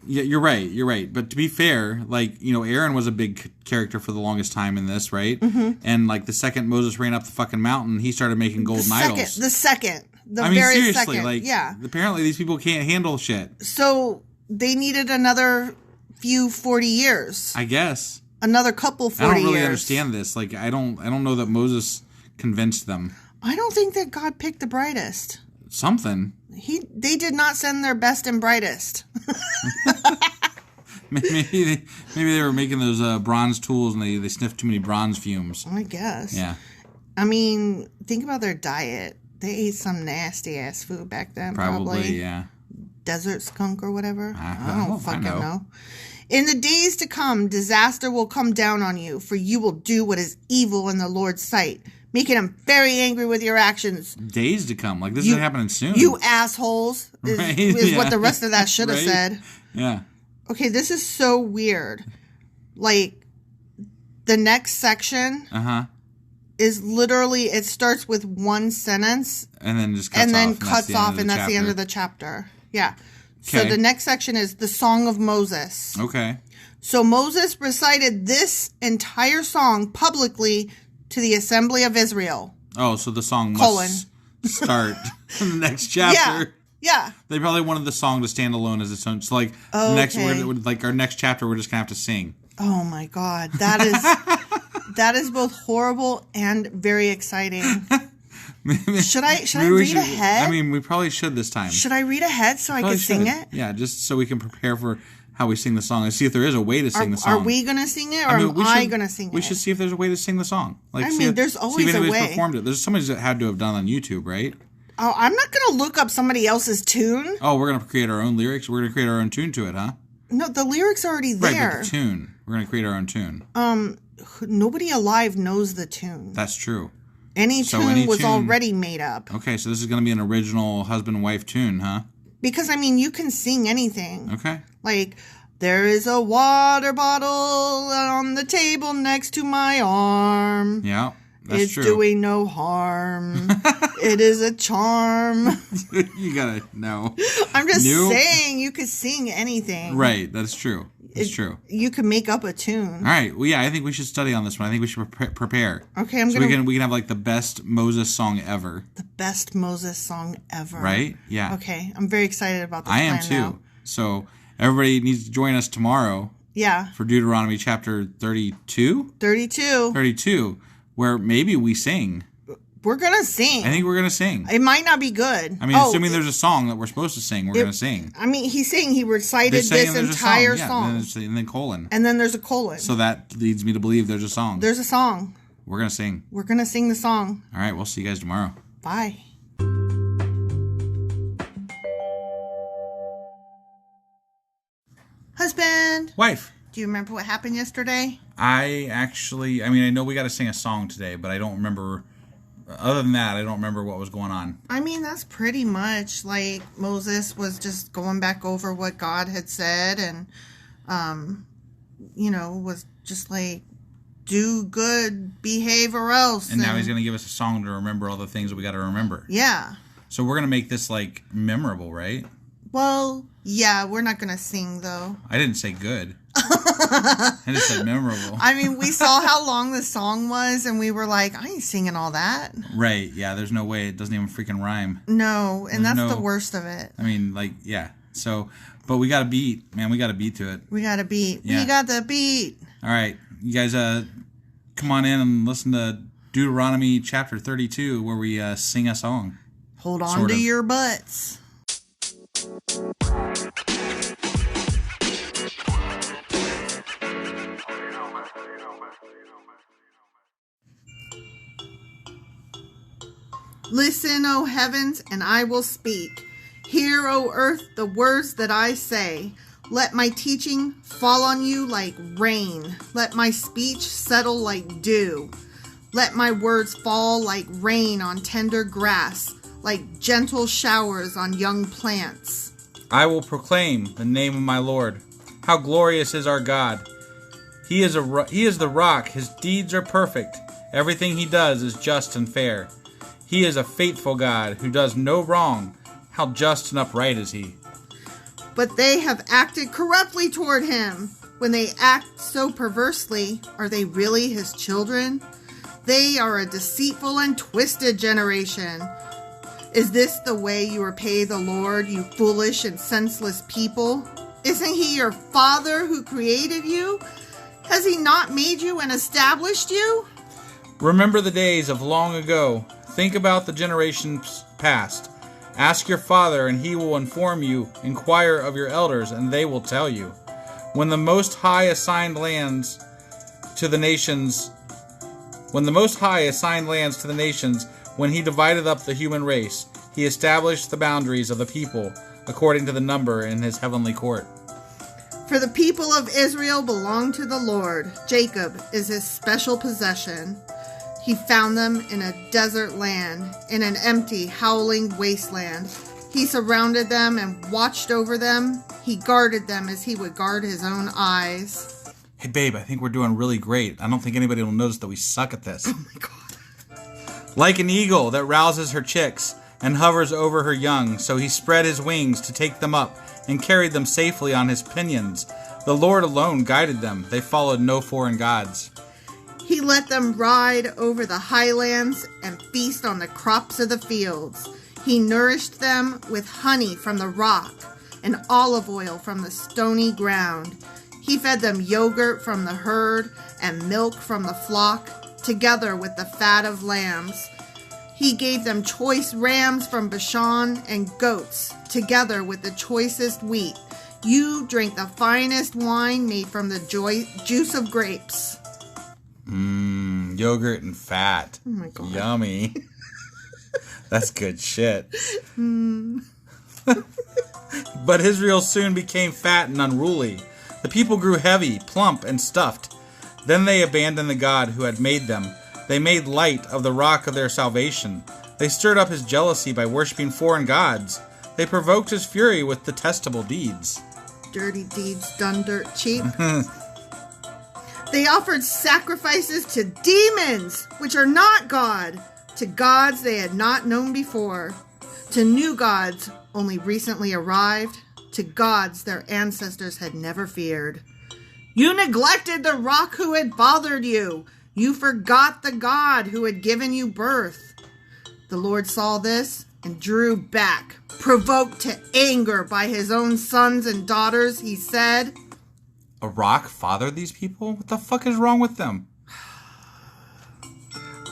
yeah, you're right. But to be fair, like, you know, Aaron was a big character for the longest time in this, right? Mm-hmm. And like the second Moses ran up the fucking mountain, he started making golden idols. The second. Seriously, like, apparently these people can't handle shit. So they needed another 40 years. I guess. Another couple 40 years. I don't really understand this. Like, I don't know that Moses convinced them. I don't think that God picked the brightest. Something. They did not send their best and brightest. maybe they were making those bronze tools and they sniffed too many bronze fumes. I guess. Yeah. I mean, think about their diet. They ate some nasty ass food back then. Probably. Yeah. Desert skunk or whatever. I don't fucking know. In the days to come, disaster will come down on you, for you will do what is evil in the Lord's sight, making him very angry with your actions. Days to come. Like, this is happening soon. You assholes is what the rest of that should have said. Yeah. Okay, this is so weird. Like, the next section is literally, it starts with one sentence. And then just cuts off. And that's the end of the chapter. Yeah. Okay. So the next section is the Song of Moses. Okay. So Moses recited this entire song publicly to the assembly of Israel. Oh, so the song must start in the next chapter. Yeah. They probably wanted the song to stand alone as its own. So, like, our next chapter, we're just going to have to sing. Oh, my God. That is both horrible and very exciting. Should I read ahead? I mean, we probably should this time. Should I read ahead so I can sing it? Yeah, just so we can prepare for how we sing the song and see if there is a way to sing the song. Are we going to sing it or am I going to sing it? We should see if there's a way to sing the song. Like, there's always see if a way. Performed it. There's somebody that had to have done on YouTube, right? Oh, I'm not going to look up somebody else's tune. Oh, we're going to create our own lyrics? We're going to create our own tune to it, huh? No, the lyrics are already there. Right, but the tune. We're going to create our own tune. Nobody alive knows the tune. That's true. Any tune was already made up. Okay, so this is going to be an original husband-wife tune, huh? Because, I mean, you can sing anything. Okay. Like, there is a water bottle on the table next to my arm. Yeah, that's it's true. It's doing no harm. It is a charm. You gotta know. I'm just saying, you could sing anything. Right, that's true. It's true. You could make up a tune. All right. Well, yeah, I think we should study on this one. I think we should prepare. Okay, we can have like the best Moses song ever. The best Moses song ever. Right? Yeah. Okay, I'm very excited about this. I am too. Now. So everybody needs to join us tomorrow. Yeah. For Deuteronomy chapter 32. 32. Where maybe we sing. We're going to sing. I think we're going to sing. It might not be good. I mean, assuming there's a song that we're supposed to sing, we're going to sing. I mean, he's saying he recited this entire song. And then colon. And then there's a colon. So that leads me to believe there's a song. There's a song. We're going to sing. We're going to sing the song. All right, we'll see you guys tomorrow. Bye. Husband. Wife. Do you remember what happened yesterday? I know we got to sing a song today, but I don't remember. Other than that, I don't remember what was going on. I mean, that's pretty much like Moses was just going back over what God had said and, was just like, do good, behave or else. And now he's going to give us a song to remember all the things that we got to remember. Yeah. So we're going to make this like memorable, right? Well, yeah, we're not going to sing though. I didn't say good. I just said memorable. I mean, we saw how long the song was, and we were like, I ain't singing all that. Right, yeah, there's no way. It doesn't even freaking rhyme. No, and that's the worst of it. I mean, like, yeah. So, but we got a beat, man. We got a beat to it. We got a beat. Yeah. We got the beat. All right, you guys come on in and listen to Deuteronomy Chapter 32, where we sing a song. Hold on to your butts. Listen, O heavens, and I will speak. Hear, O earth, the words that I say. Let my teaching fall on you like rain. Let my speech settle like dew. Let my words fall like rain on tender grass, like gentle showers on young plants. I will proclaim the name of my Lord. How glorious is our God. He is the rock. His deeds are perfect. Everything he does is just and fair. He is a faithful God who does no wrong. How just and upright is he. But they have acted corruptly toward him. When they act so perversely, are they really his children? They are a deceitful and twisted generation. Is this the way you repay the Lord, you foolish and senseless people? Isn't he your father who created you? Has he not made you and established you? Remember the days of long ago. Think about the generations past. Ask your father, and he will inform you. Inquire of your elders, and they will tell you. When the Most High assigned lands to the nations, when he divided up the human race, he established the boundaries of the people according to the number in his heavenly court. For the people of Israel belong to the Lord. Jacob is his special possession. He found them in a desert land, in an empty, howling wasteland. He surrounded them and watched over them. He guarded them as he would guard his own eyes. Hey, babe, I think we're doing really great. I don't think anybody will notice that we suck at this. Oh, my God. Like an eagle that rouses her chicks and hovers over her young, so he spread his wings to take them up and carried them safely on his pinions. The Lord alone guided them. They followed no foreign gods. He let them ride over the highlands and feast on the crops of the fields. He nourished them with honey from the rock and olive oil from the stony ground. He fed them yogurt from the herd and milk from the flock, together with the fat of lambs. He gave them choice rams from Bashan and goats, together with the choicest wheat. You drank the finest wine made from the juice of grapes. Yogurt and fat. Oh my God. Yummy. That's good shit. But Israel soon became fat and unruly. The people grew heavy, plump, and stuffed. Then they abandoned the God who had made them. They made light of the rock of their salvation. They stirred up his jealousy by worshiping foreign gods. They provoked his fury with detestable deeds. Dirty deeds done dirt cheap. They offered sacrifices to demons, which are not God, to gods they had not known before, to new gods only recently arrived, to gods their ancestors had never feared. You neglected the rock who had fathered you. You forgot the God who had given you birth. The Lord saw this and drew back, provoked to anger by his own sons and daughters. He said, A rock fathered these people? What the fuck is wrong with them?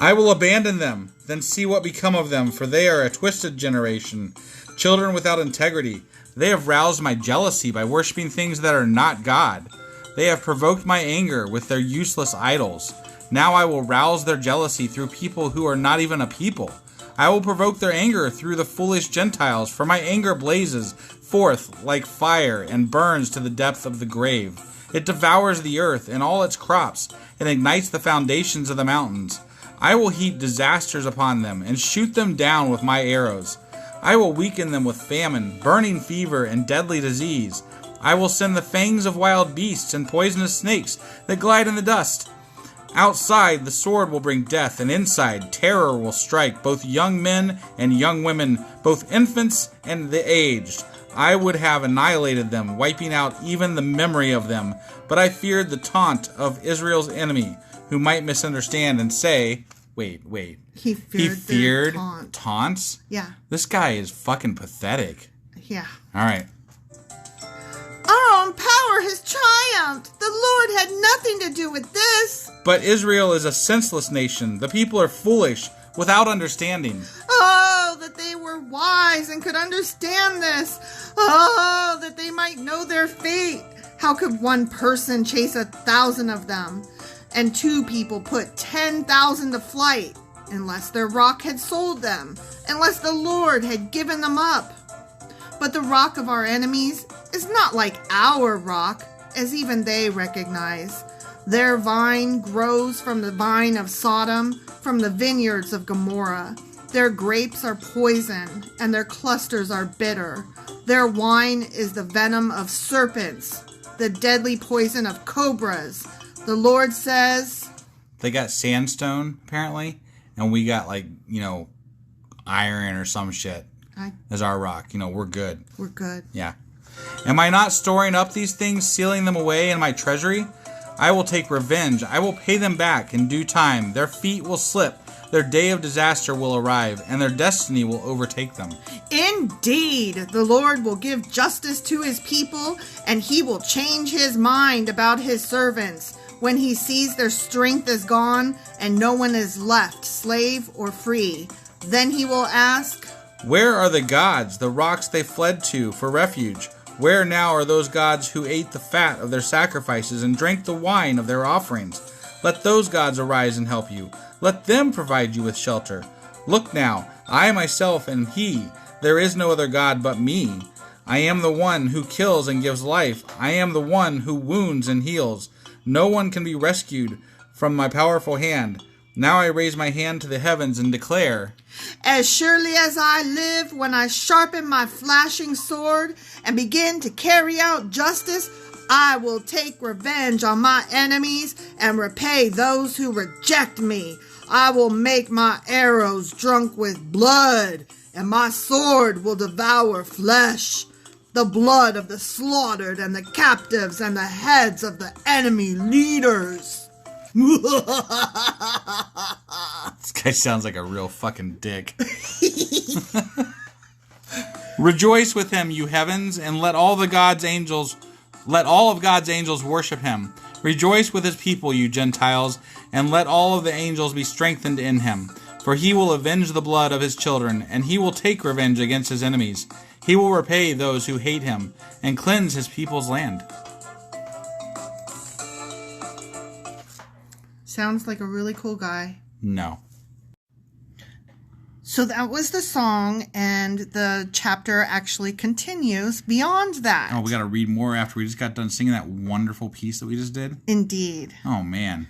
I will abandon them, then see what become of them, for they are a twisted generation, children without integrity. They have roused my jealousy by worshiping things that are not God. They have provoked my anger with their useless idols. Now I will rouse their jealousy through people who are not even a people. I will provoke their anger through the foolish Gentiles, for my anger blazes forth like fire and burns to the depth of the grave. It devours the earth and all its crops, and ignites the foundations of the mountains. I will heap disasters upon them, and shoot them down with my arrows. I will weaken them with famine, burning fever, and deadly disease. I will send the fangs of wild beasts and poisonous snakes that glide in the dust. Outside, the sword will bring death, and inside, terror will strike both young men and young women, both infants and the aged. I would have annihilated them, wiping out even the memory of them. But I feared the taunt of Israel's enemy, who might misunderstand and say, wait. He feared taunts? Yeah. This guy is fucking pathetic. Yeah. All right. Our own power has triumphed. The Lord had nothing to do with this. But Israel is a senseless nation. The people are foolish, without understanding. Oh, that they were wise and could understand this. Oh, that they might know their fate. How could one person chase 1,000 of them, and 2 people put 10,000 to flight, unless their rock had sold them, unless the Lord had given them up? But the rock of our enemies is not like our rock, as even they recognize. Their vine grows from the vine of Sodom, from the vineyards of Gomorrah. Their grapes are poison, and their clusters are bitter. Their wine is the venom of serpents, the deadly poison of cobras. The Lord says... They got sandstone, apparently, and we got, iron or some shit as our rock. We're good. We're good. Yeah. Am I not storing up these things, sealing them away in my treasury? I will take revenge. I will pay them back in due time. Their feet will slip. Their day of disaster will arrive, and their destiny will overtake them. Indeed, the Lord will give justice to his people, and he will change his mind about his servants when he sees their strength is gone and no one is left, slave or free. Then he will ask, where are the gods, the rocks they fled to for refuge? Where now are those gods who ate the fat of their sacrifices and drank the wine of their offerings? Let those gods arise and help you. Let them provide you with shelter. Look now, I myself am he. There is no other God but me. I am the one who kills and gives life. I am the one who wounds and heals. No one can be rescued from my powerful hand. Now I raise my hand to the heavens and declare, as surely as I live, when I sharpen my flashing sword and begin to carry out justice, I will take revenge on my enemies and repay those who reject me. I will make my arrows drunk with blood, and my sword will devour flesh, the blood of the slaughtered and the captives and the heads of the enemy leaders. This guy sounds like a real fucking dick. Rejoice with him, you heavens, and let all of God's angels worship him. Rejoice with his people, you Gentiles, and let all of the angels be strengthened in him. For he will avenge the blood of his children, and he will take revenge against his enemies. He will repay those who hate him, and cleanse his people's land. Sounds like a really cool guy. No. So that was the song, and the chapter actually continues beyond that. Oh, we got to read more after we just got done singing that wonderful piece that we just did? Indeed. Oh, man.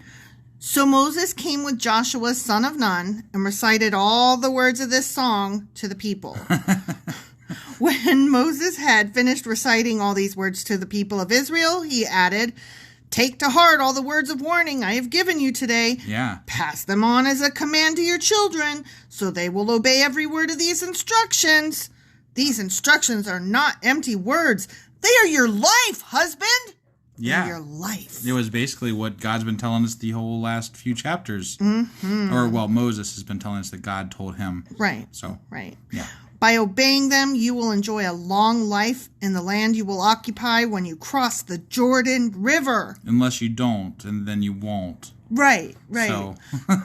So Moses came with Joshua, son of Nun, and recited all the words of this song to the people. When Moses had finished reciting all these words to the people of Israel, he added, take to heart all the words of warning I have given you today. Yeah. Pass them on as a command to your children, so they will obey every word of these instructions. These instructions are not empty words. They are your life, husband. Yeah. They're your life. It was basically what God's been telling us the whole last few chapters. Mm-hmm. Or, well, Moses has been telling us that God told him. Right. So. Right. Yeah. By obeying them, you will enjoy a long life in the land you will occupy when you cross the Jordan River. Unless you don't, and then you won't. Right. So.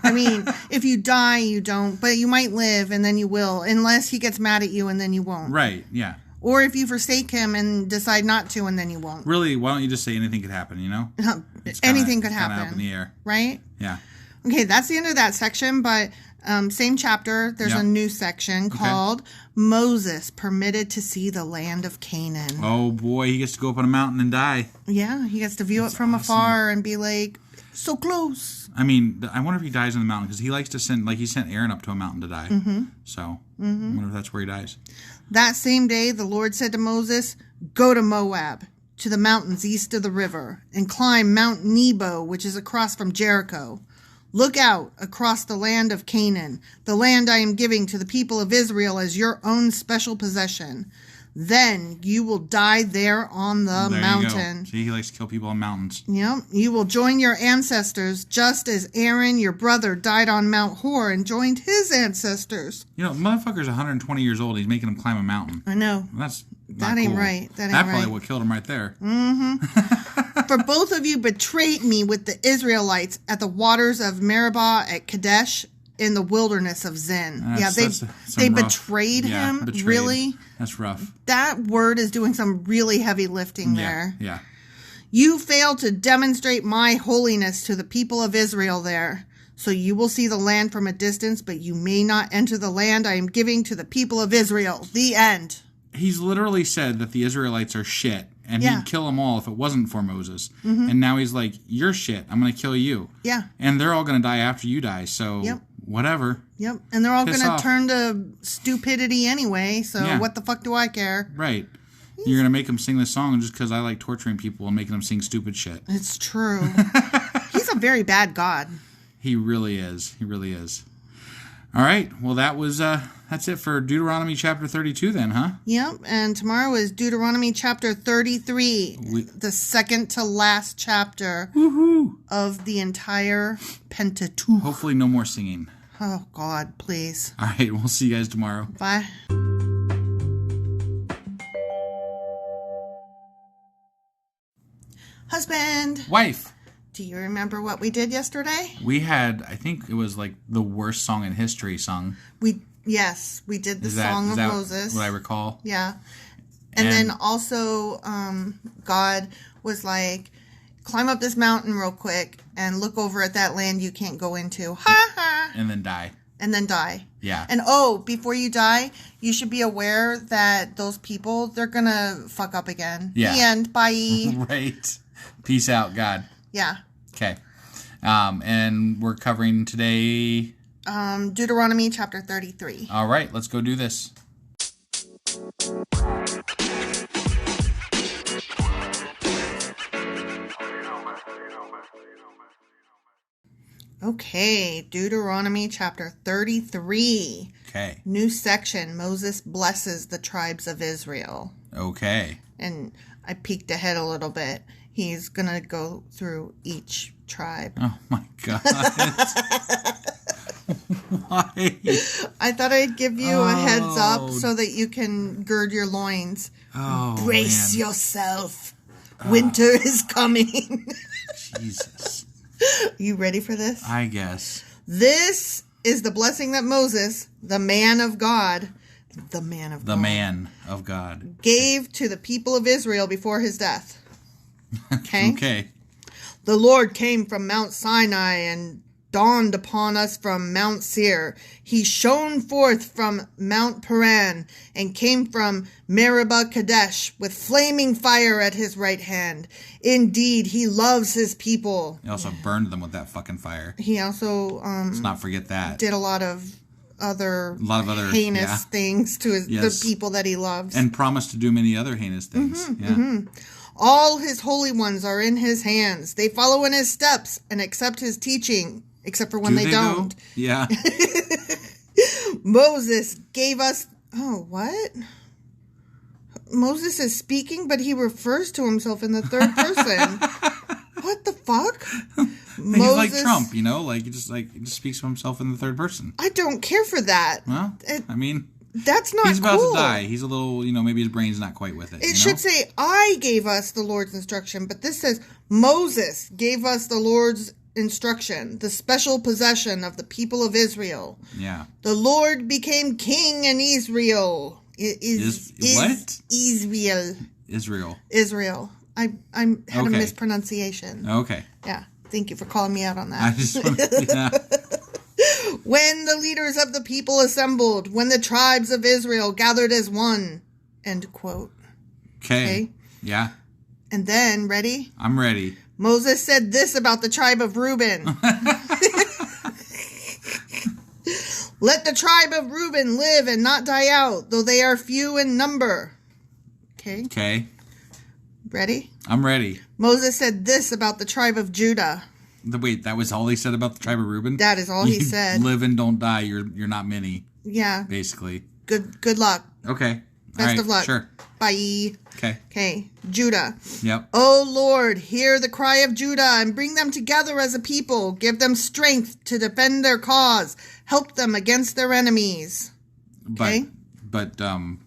I mean, if you die, you don't, but you might live, and then you will, unless he gets mad at you, and then you won't. Right, yeah. Or if you forsake him and decide not to, and then you won't. Really, why don't you just say anything could happen, you know? Anything could happen. Kind of up in the air. Right? Yeah. Okay, that's the end of that section, but same chapter, there's a new section called Moses Permitted to See the Land of Canaan. Oh boy, he gets to go up on a mountain and die. Yeah, he gets to view it from afar and be like, so close. I mean, I wonder if he dies on the mountain, because he likes to send, he sent Aaron up to a mountain to die. Mm-hmm. So, I wonder if that's where he dies. That same day, the Lord said to Moses, go to Moab, to the mountains east of the river, and climb Mount Nebo, which is across from Jericho. Look out across the land of Canaan, the land I am giving to the people of Israel as your own special possession. Then you will die there on the mountain. See, he likes to kill people on mountains. Yep. You will join your ancestors just as Aaron, your brother, died on Mount Hor and joined his ancestors. You know, motherfucker's 120 years old. He's making him climb a mountain. I know. That ain't cool. Right. That ain't probably what killed him right there. Mm-hmm. For both of you betrayed me with the Israelites at the waters of Meribah at Kadesh in the wilderness of Zin. They betrayed him. Betrayed. Really? That's rough. That word is doing some really heavy lifting there. Yeah. You failed to demonstrate my holiness to the people of Israel there. So you will see the land from a distance, but you may not enter the land I am giving to the people of Israel. The end. He's literally said that the Israelites are shit, and he'd kill them all if it wasn't for Moses. Mm-hmm. And now he's like, you're shit. I'm going to kill you. Yeah. And they're all going to die after you die, so whatever. Yep. And they're all going to turn to stupidity anyway, so what the fuck do I care? Right. You're going to make them sing this song just because I like torturing people and making them sing stupid shit. It's true. He's a very bad God. He really is. He really is. All right. Well, that's it for Deuteronomy chapter 32 then, huh? Yep. And tomorrow is Deuteronomy chapter 33, the second to last chapter of the entire Pentateuch. Hopefully no more singing. Oh, God, please. All right. We'll see you guys tomorrow. Bye. Husband. Wife. Do you remember what we did yesterday? We had, I think it was like the worst song in history sung. Yes, we did the Song of Moses. What I recall. Yeah. And then also God was like, climb up this mountain real quick and look over at that land you can't go into. Ha ha. And then die. Yeah. And before you die, you should be aware that those people, they're going to fuck up again. Yeah. The end. Bye. Right. Peace out, God. Yeah. Okay. And we're covering today... Deuteronomy chapter 33. All right, let's go do this. Okay, Deuteronomy chapter 33. Okay. New section. Moses blesses the tribes of Israel. Okay. And I peeked ahead a little bit. He's going to go through each tribe. Oh, my God. Why? I thought I'd give you a heads up so that you can gird your loins. Brace yourself. Winter is coming. Jesus. You ready for this? I guess. This is the blessing that Moses, the man of God, gave to the people of Israel before his death. Okay? Okay. The Lord came from Mount Sinai and dawned upon us from Mount Seir. He shone forth from Mount Paran and came from Meribah Kadesh with flaming fire at his right hand. Indeed, he loves his people. He also burned them with that fucking fire. He also let's not forget that. Did a lot of other heinous things to the people that he loves. And promised to do many other heinous things. Mm-hmm, mm-hmm. All his holy ones are in his hands. They follow in his steps and accept his teaching, except for when they don't. Yeah. Moses gave us... Oh, what? Moses is speaking, but he refers to himself in the third person. What the fuck? He's like Trump, you know? Like, he just speaks to himself in the third person. I don't care for that. Well, I mean... That's not cool. He's about to die. He's a little, maybe his brain's not quite with it. It should say, I gave us the Lord's instruction, but this says, Moses gave us the Lord's instruction, the special possession of the people of Israel. Yeah. The Lord became king in Israel. What? Israel. I had a mispronunciation. Okay. Yeah. Thank you for calling me out on that. I just When the leaders of the people assembled, when the tribes of Israel gathered as one. End quote. Okay. Yeah. And then, ready? I'm ready. Moses said this about the tribe of Reuben. Let the tribe of Reuben live and not die out, though they are few in number. Okay. Okay. Ready? I'm ready. Moses said this about the tribe of Judah. Wait, that was all he said about the tribe of Reuben? That is all he said. Live and don't die. You're not many. Yeah. Basically. Good luck. Okay. Best of luck. Sure. Bye. Okay. Okay. Judah. Yep. O Lord, hear the cry of Judah and bring them together as a people. Give them strength to defend their cause. Help them against their enemies. Okay? But the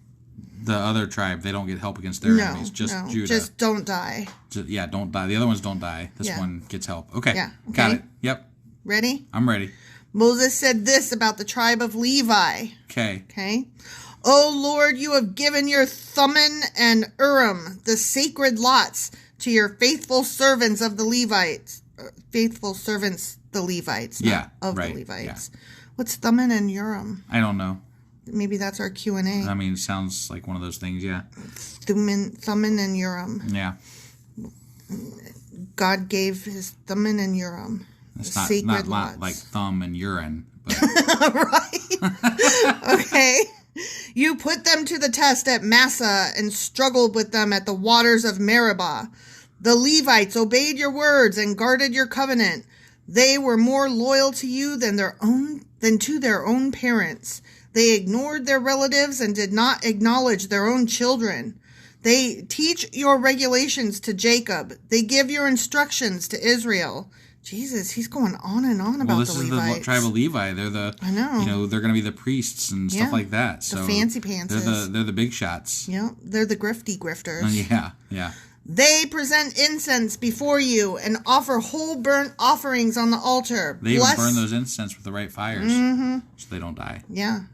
other tribe, they don't get help against their enemies. Just Judah. Just don't die. Don't die. The other ones don't die. This one gets help. Okay. Yeah. Okay. Got it. Yep. Ready? I'm ready. Moses said this about the tribe of Levi. Okay. Okay. O Lord, you have given your Thummim and Urim, the sacred lots, to your faithful servants of the Levites. Faithful servants, the Levites. Yeah. Of right. the Levites. Yeah. What's Thummim and Urim? I don't know. Maybe that's our Q&A. I mean, it sounds like one of those things, yeah. Thummim and Urim. Yeah. God gave his Thummim and Urim. It's not like thumb and urine. But. Right. Okay. You put them to the test at Massa and struggled with them at the waters of Meribah. The Levites obeyed your words and guarded your covenant. They were more loyal to you than to their own parents. They ignored their relatives and did not acknowledge their own children. They teach your regulations to Jacob. They give your instructions to Israel. Jesus, he's going on and on about the Levites. Well, this is the tribe of Levi. They're I know. They're going to be the priests and stuff like that. So the fancy pantses. They're the big shots. Yeah, they're the grifters. Yeah. They present incense before you and offer whole burnt offerings on the altar. They even burn those incense with the right fires, so they don't die. Yeah.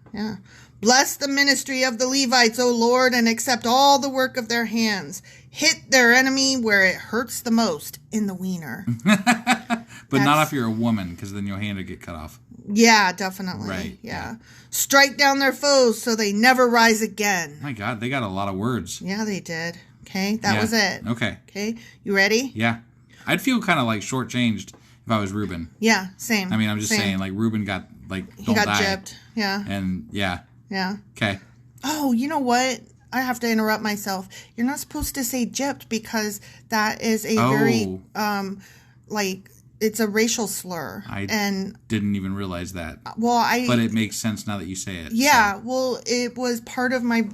Bless the ministry of the Levites, O Lord, and accept all the work of their hands. Hit their enemy where it hurts the most, in the wiener. But not if you're a woman, because then your hand will get cut off. Yeah, definitely. Right. Yeah. Strike down their foes so they never rise again. My God, they got a lot of words. Yeah, they did. Okay, that was it. Okay, you ready? Yeah. I'd feel kind of like shortchanged if I was Reuben. Yeah, same. I mean, I'm just saying, like, Reuben got, he got gypped. Yeah. And, yeah. Okay. Oh, you know what? I have to interrupt myself. You're not supposed to say gypped because that is a very, it's a racial slur. I didn't even realize that. But it makes sense now that you say it. Yeah, so. Well, it was part of my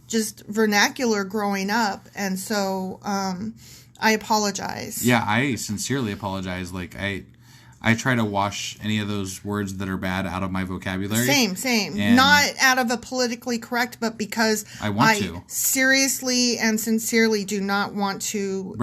just vernacular growing up, and so I apologize. Yeah, I sincerely apologize. Like, I try to wash any of those words that are bad out of my vocabulary. Same. And not out of a politically correct, but because I seriously and sincerely do not want to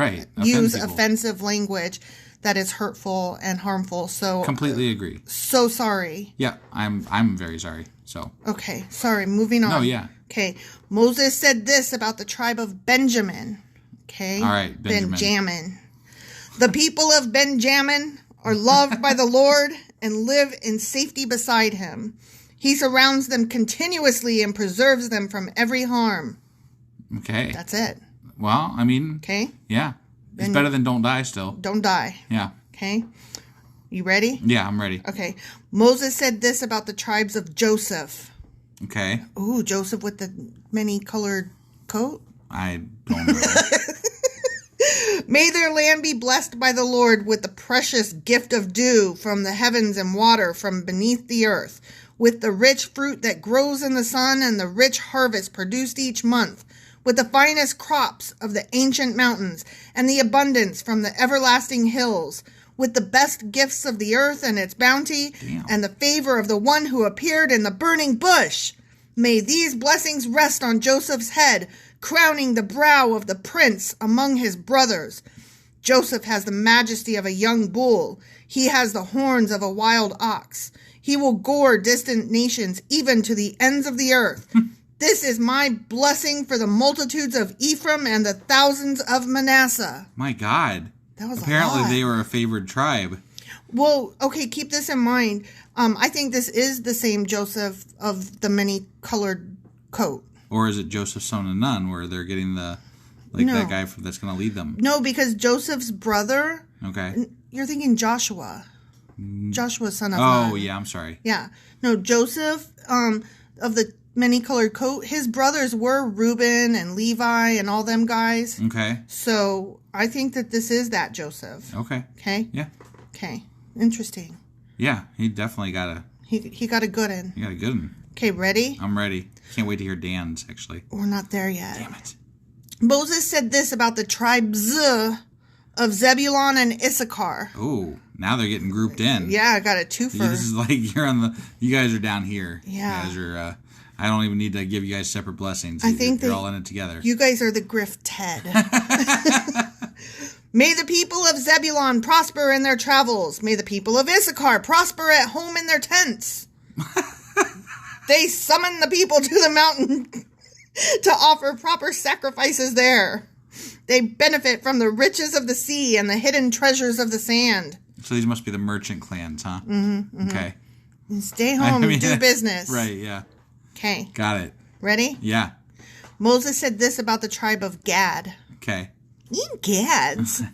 use offensive language that is hurtful and harmful. So completely agree. So sorry. Yeah, I'm very sorry. So okay, sorry. Moving on. No, yeah. Okay, Moses said this about the tribe of Benjamin. Okay. All right, Benjamin. The people of Benjamin are loved by the Lord and live in safety beside him. He surrounds them continuously and preserves them from every harm. Okay. That's it. Well, I mean. Okay. Yeah. It's better than don't die still. Don't die. Yeah. Okay. You ready? Yeah, I'm ready. Okay. Moses said this about the tribes of Joseph. Okay. Ooh, Joseph with the many-colored coat? I don't know. May their land be blessed by the Lord with the precious gift of dew from the heavens and water from beneath the earth, with the rich fruit that grows in the sun and the rich harvest produced each month, with the finest crops of the ancient mountains and the abundance from the everlasting hills, with the best gifts of the earth and its bounty, and the favor of the one who appeared in the burning bush. May these blessings rest on Joseph's head, crowning the brow of the prince among his brothers. Joseph has the majesty of a young bull. He has the horns of a wild ox. He will gore distant nations, even to the ends of the earth. This is my blessing for the multitudes of Ephraim and the thousands of Manasseh. My God. That was apparently a lot. They were a favored tribe. Well, okay, keep this in mind. I think this is the same Joseph of the many-colored coat. Or is it Joseph's son and Nun, where they're getting that guy that's going to lead them? No, because Joseph's brother. Okay. You're thinking Joshua. Joshua, son of Nun. Oh, yeah, I'm sorry. Yeah. No, Joseph, of the many-colored coat, his brothers were Reuben and Levi and all them guys. Okay. So I think that this is that Joseph. Okay. Okay? Yeah. Okay. Interesting. Yeah, he definitely got a... He got a good one. He got a good one. Okay, ready? I'm ready. Can't wait to hear Dan's, actually. We're not there yet. Damn it. Moses said this about the tribes of Zebulun and Issachar. Oh, now they're getting grouped in. Yeah, I got a twofer. This is like you guys are down here. Yeah. You guys are, I don't even need to give you guys separate blessings. I think you're all in it together. You guys are the Griff Ted. May the people of Zebulun prosper in their travels. May the people of Issachar prosper at home in their tents. They summon the people to the mountain to offer proper sacrifices there. They benefit from the riches of the sea and the hidden treasures of the sand. So these must be the merchant clans, huh? Mm-hmm. Okay. Stay home and do business. Right, yeah. Okay. Got it. Ready? Yeah. Moses said this about the tribe of Gad. Okay. Gads.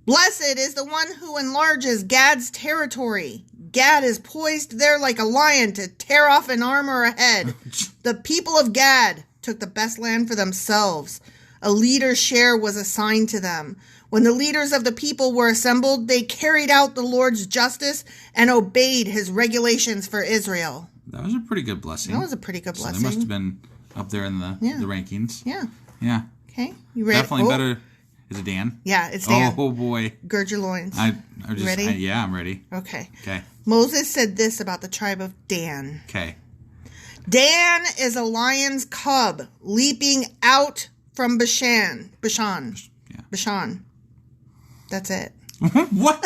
Blessed is the one who enlarges Gad's territory. Gad is poised there like a lion to tear off an arm or a head. The people of Gad took the best land for themselves. A leader's share was assigned to them. When the leaders of the people were assembled, they carried out the Lord's justice and obeyed his regulations for Israel. That was a pretty good blessing. That was a pretty good blessing. So they must have been up there in the rankings. Yeah. Yeah. Okay. You ready? Definitely better. Is it Dan? Yeah, it's Dan. Oh, boy. Gird your loins. Ready? Yeah, I'm ready. Okay. Okay. Moses said this about the tribe of Dan. Okay. Dan is a lion's cub leaping out from Bashan. Yeah. Bashan. That's it. What?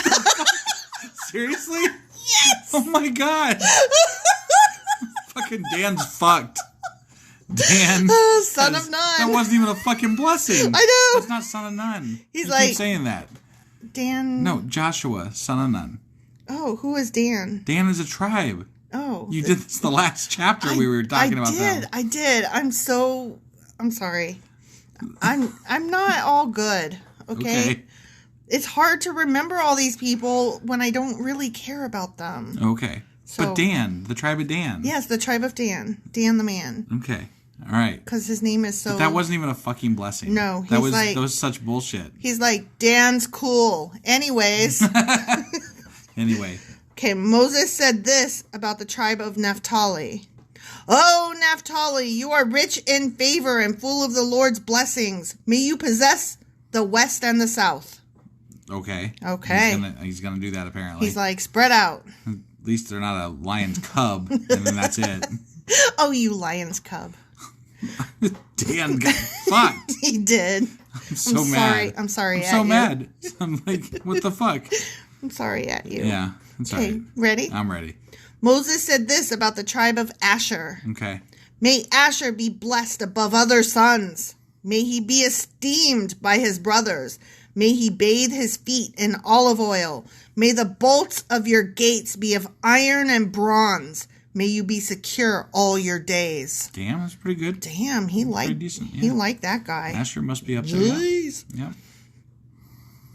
Seriously? Yes! Oh my god. Fucking Dan's fucked. Dan. Son of none. That wasn't even a fucking blessing. I know. That's not son of none. He's you like. keep saying that. Dan. No, Joshua, son of none. Oh, who is Dan? Dan is a tribe. Oh. You did this the last chapter we were talking about them. I did. I'm sorry. I'm not all good. Okay. It's hard to remember all these people when I don't really care about them. Okay. So, but Dan, the tribe of Dan. Yes, the tribe of Dan. Dan the man. Okay. All right. Because his name is so... But that wasn't even a fucking blessing. No. That was such bullshit. He's like, Dan's cool. Anyways. Anyway. Okay, Moses said this about the tribe of Naphtali. Oh, Naphtali, you are rich in favor and full of the Lord's blessings. May you possess the west and the south. Okay. He's gonna do that, apparently. He's like, spread out. At least they're not a lion's cub, and then that's it. Oh, you lion's cub. Dan got fucked. He did. I'm so mad. I'm sorry. I'm so mad. I'm like, what the fuck? I'm sorry at you. Yeah. Okay, ready? I'm ready. Moses said this about the tribe of Asher. Okay. May Asher be blessed above other sons. May he be esteemed by his brothers. May he bathe his feet in olive oil. May the bolts of your gates be of iron and bronze. May you be secure all your days. Damn, that's pretty good. Damn, he liked that guy. Asher must be up there. Jeez. Yeah.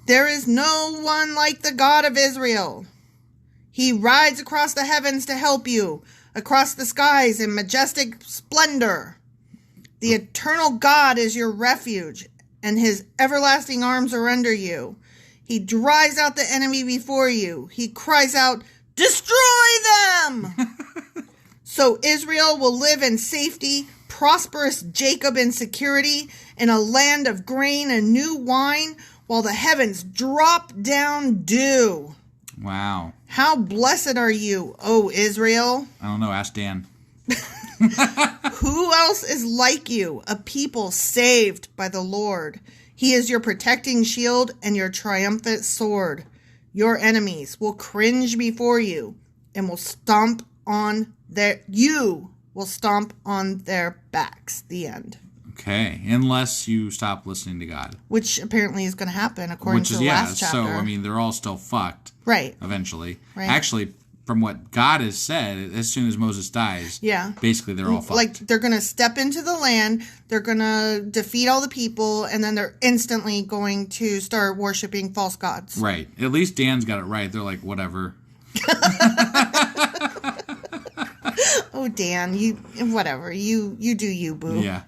There is no one like the God of Israel. He rides across the heavens to help you, across the skies in majestic splendor. The eternal God is your refuge, and his everlasting arms are under you. He drives out the enemy before you. He cries out, destroy them! So Israel will live in safety, prosperous Jacob in security, in a land of grain and new wine, while the heavens drop down dew. Wow. How blessed are you, O Israel? I don't know. Ask Dan. Who else is like you, a people saved by the Lord? He is your protecting shield and your triumphant sword. Your enemies will cringe before you and will stomp on their backs. The end. Okay, unless you stop listening to God. Which apparently is going to happen according to the last chapter. So, I mean, they're all still fucked. Right. Eventually. Right. Actually, from what God has said, as soon as Moses dies, basically they're all fucked. Like, they're going to step into the land, they're going to defeat all the people, and then they're instantly going to start worshiping false gods. Right. At least Dan's got it right. They're like, whatever. Oh, Dan, you do you, boo. Yeah.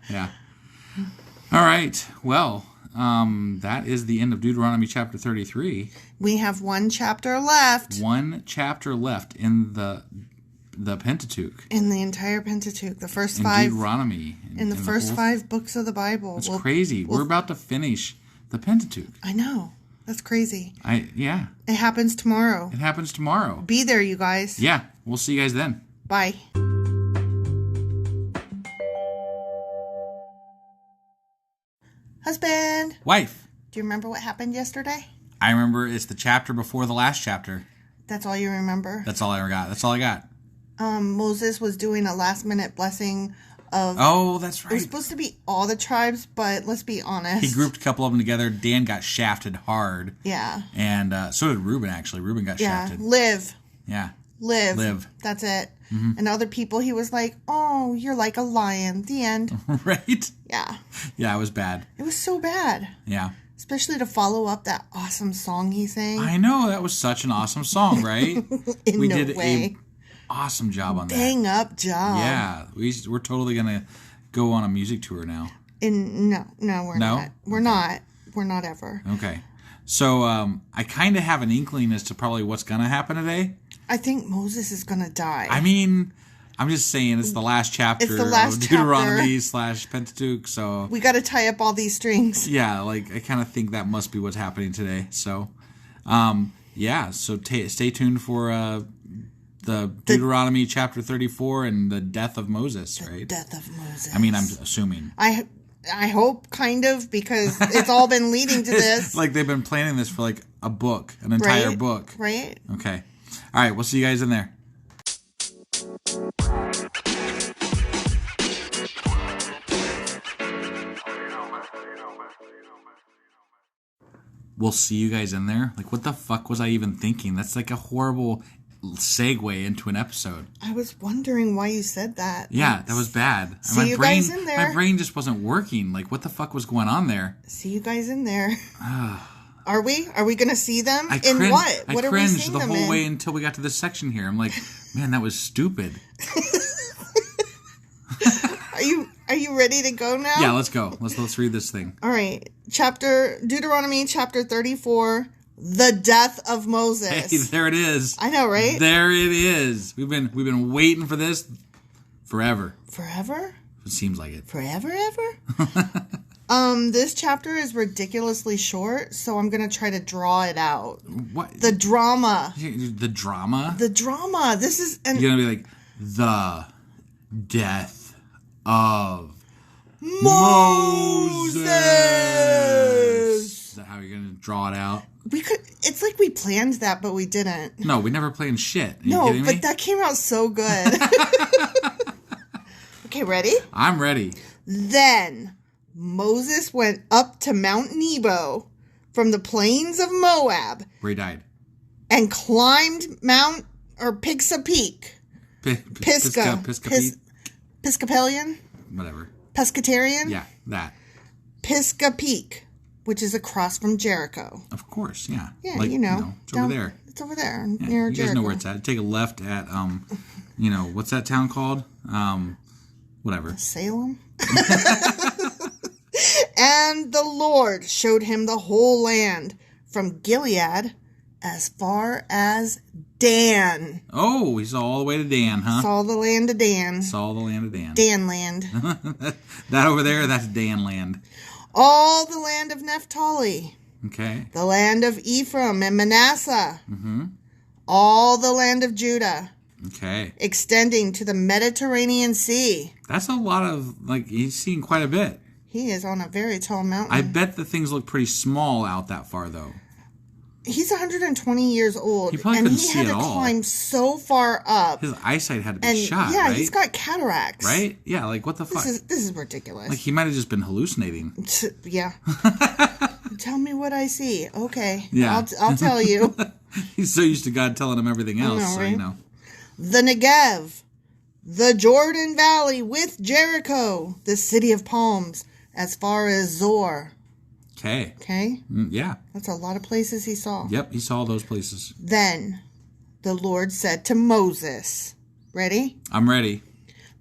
All right. Well, that is the end of Deuteronomy chapter 33. We have one chapter left. One chapter left in the the Pentateuch. In the entire Pentateuch. The first in five. Deuteronomy. In the first 5 books of the Bible. That's crazy. We're about to finish the Pentateuch. I know. That's crazy. Yeah. It happens tomorrow. It happens tomorrow. Be there, you guys. Yeah. We'll see you guys then. Bye. Husband. Wife. Do you remember what happened yesterday? I remember it's the chapter before the last chapter. That's all you remember? That's all I got. That's all I got. Moses was doing a last-minute blessing of... Oh, that's right. It was supposed to be all the tribes, but let's be honest. He grouped a couple of them together. Dan got shafted hard. Yeah. And so did Reuben, actually. Reuben got shafted. Live. Yeah. Live. That's it. Mm-hmm. And other people, he was like, oh, you're like a lion. The end. Right? Yeah. Yeah, it was bad. It was so bad. Yeah. Especially to follow up that awesome song he sang. I know. That was such an awesome song, right? We did an awesome job on that. Bang up job. Yeah. We're totally going to go on a music tour now. No, we're not. We're not. We're not ever. Okay. So I kind of have an inkling as to probably what's going to happen today. I think Moses is going to die. I mean, I'm just saying it's the last chapter of Deuteronomy / Pentateuch, so... We got to tie up all these strings. Yeah, like, I kind of think that must be what's happening today. So, yeah, so stay tuned for the Deuteronomy Chapter 34 and the death of Moses, right? Death of Moses. I mean, I'm assuming. I hope, kind of, because it's all been leading to this. Like, they've been planning this for, like, a book, an entire book. Right. Okay. All right, we'll see you guys in there. We'll see you guys in there. Like, what the fuck was I even thinking? That's like a horrible segue into an episode. I was wondering why you said that. Yeah, that was bad. See you guys in there. My brain just wasn't working. Like, what the fuck was going on there? See you guys in there. Are we? Are we going to see them? What? What I are we cringed seeing the them whole in? way until we got to this section here. I'm like, man, that was stupid. Are you ready to go now? Yeah, let's go. Let's read this thing. All right. Deuteronomy chapter 34, the death of Moses. Hey, there it is. I know, right? There it is. We've been waiting for this forever. Forever? It seems like it. Forever ever? This chapter is ridiculously short, so I'm going to try to draw it out. What? The drama. The drama? The drama. This is... You're going to be like, the death of Moses. Is that how you're going to draw it out? It's like we planned that, but we didn't. No, we never planned shit. Are you no, kidding me? But that came out so good. Okay, ready? I'm ready. Then Moses went up to Mount Nebo from the plains of Moab. Where he died. And climbed Pisgah Peak. Pisgah. Episcopalian? Whatever. Pescatarian? Yeah, that. Pisgah Peak, which is across from Jericho. Of course, yeah. Yeah, like, it's over there. It's over there Yeah, near you Jericho. guys know where it's at. Take a left at, what's that town called? Whatever. Salem? And the Lord showed him the whole land, from Gilead as far as Dan. Oh, he saw all the way to Dan, huh? Saw the land of Dan. Saw the land of Dan. Dan land. That over there, that's Dan land. All the land of Naphtali. Okay. The land of Ephraim and Manasseh. Mm-hmm. All the land of Judah. Okay. Extending to the Mediterranean Sea. That's a lot of, he's seen quite a bit. He is on a very tall mountain. I bet the things look pretty small out that far, though. He's 120 years old. He probably couldn't see and he at had to all. Climb so far up. His eyesight had to be shot, yeah, right? he's got cataracts. Right? Yeah, what the fuck? This is ridiculous. Like, he might have just been hallucinating. Yeah. Tell me what I see. Okay. Yeah. I'll tell you. He's so used to God telling him everything else, right? The Negev, the Jordan Valley with Jericho, the city of palms, as far as Zor. Okay. Okay? Yeah. That's a lot of places he saw. Yep, he saw those places. Then the Lord said to Moses, ready? I'm ready.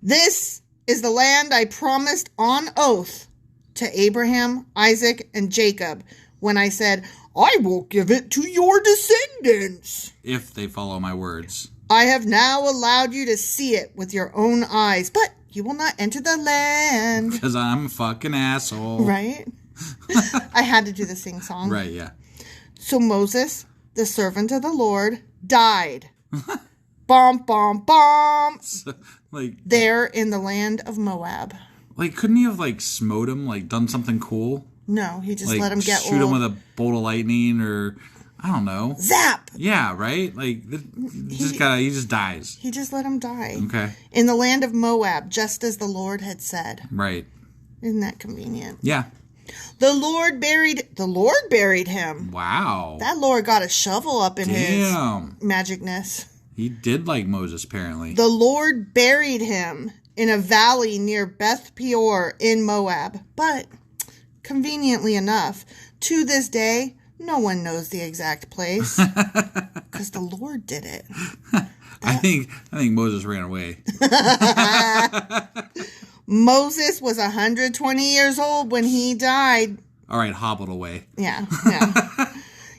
This is the land I promised on oath to Abraham, Isaac, and Jacob when I said, I will give it to your descendants. If they follow my words. I have now allowed you to see it with your own eyes, but you will not enter the land. Because I'm a fucking asshole. Right? I had to do the sing song. Right, yeah. So Moses, the servant of the Lord, died. Bom, bom, bom. So, like, there in the land of Moab. Like, couldn't he have, like, smote him? Like, done something cool? No, he just like, let him get shoot him with a bolt of lightning or... I don't know. Zap! Yeah, right? Like, he just dies. He just let him die. Okay. In the land of Moab, just as the Lord had said. Right. Isn't that convenient? Yeah. The Lord buried him. Wow. That Lord got a shovel up in his magicness. He did like Moses, apparently. The Lord buried him in a valley near Beth Peor in Moab. But, conveniently enough, to this day... no one knows the exact place because the Lord did it. I think Moses ran away. Moses was 120 years old when he died. All right, hobbled away. Yeah.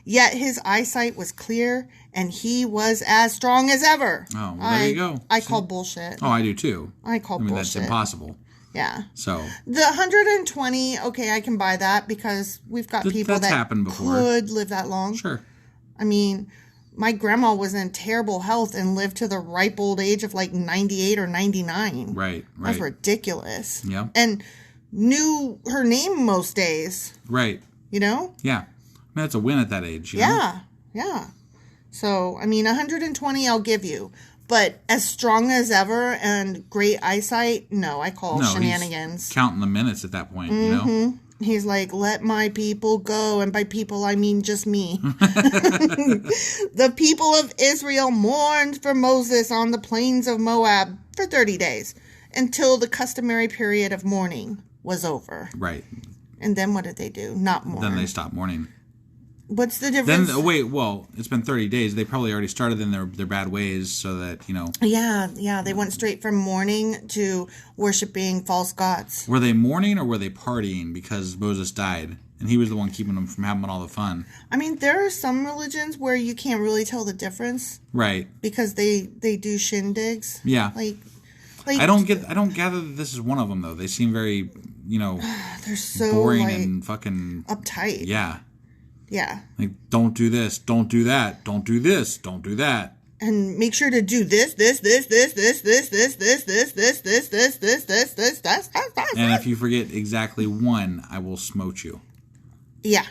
Yet his eyesight was clear and he was as strong as ever. Oh, well, there you go. I call bullshit. Oh, I do too. I call bullshit. That's impossible. Yeah. So the 120, okay, I can buy that because we've got people that happened before. Could live that long. Sure. I mean, my grandma was in terrible health and lived to the ripe old age of like 98 or 99. Right. That's ridiculous. Yeah. And knew her name most days. Right. You know? Yeah. I mean, that's a win at that age. You know? Yeah. So, I mean, 120 I'll give you. But as strong as ever and great eyesight, no, I call shenanigans. He's counting the minutes at that point, you know? He's like, let my people go. And by people, I mean just me. The people of Israel mourned for Moses on the plains of Moab for 30 days until the customary period of mourning was over. Right. And then what did they do? Not mourn. Then they stopped mourning. What's the difference? It's been 30 days. They probably already started in their bad ways so that, you know. Yeah. They went straight from mourning to worshiping false gods. Were they mourning or were they partying because Moses died? And he was the one keeping them from having all the fun. I mean, there are some religions where you can't really tell the difference. Right. Because they do shindigs. Yeah. Like I don't gather that this is one of them, though. They seem very, you know. They're so boring and fucking. Uptight. Yeah. Yeah. Like, don't do this, don't do that, don't do this, don't do that. And make sure to do this. And if you forget exactly one, I will smote you. Yeah.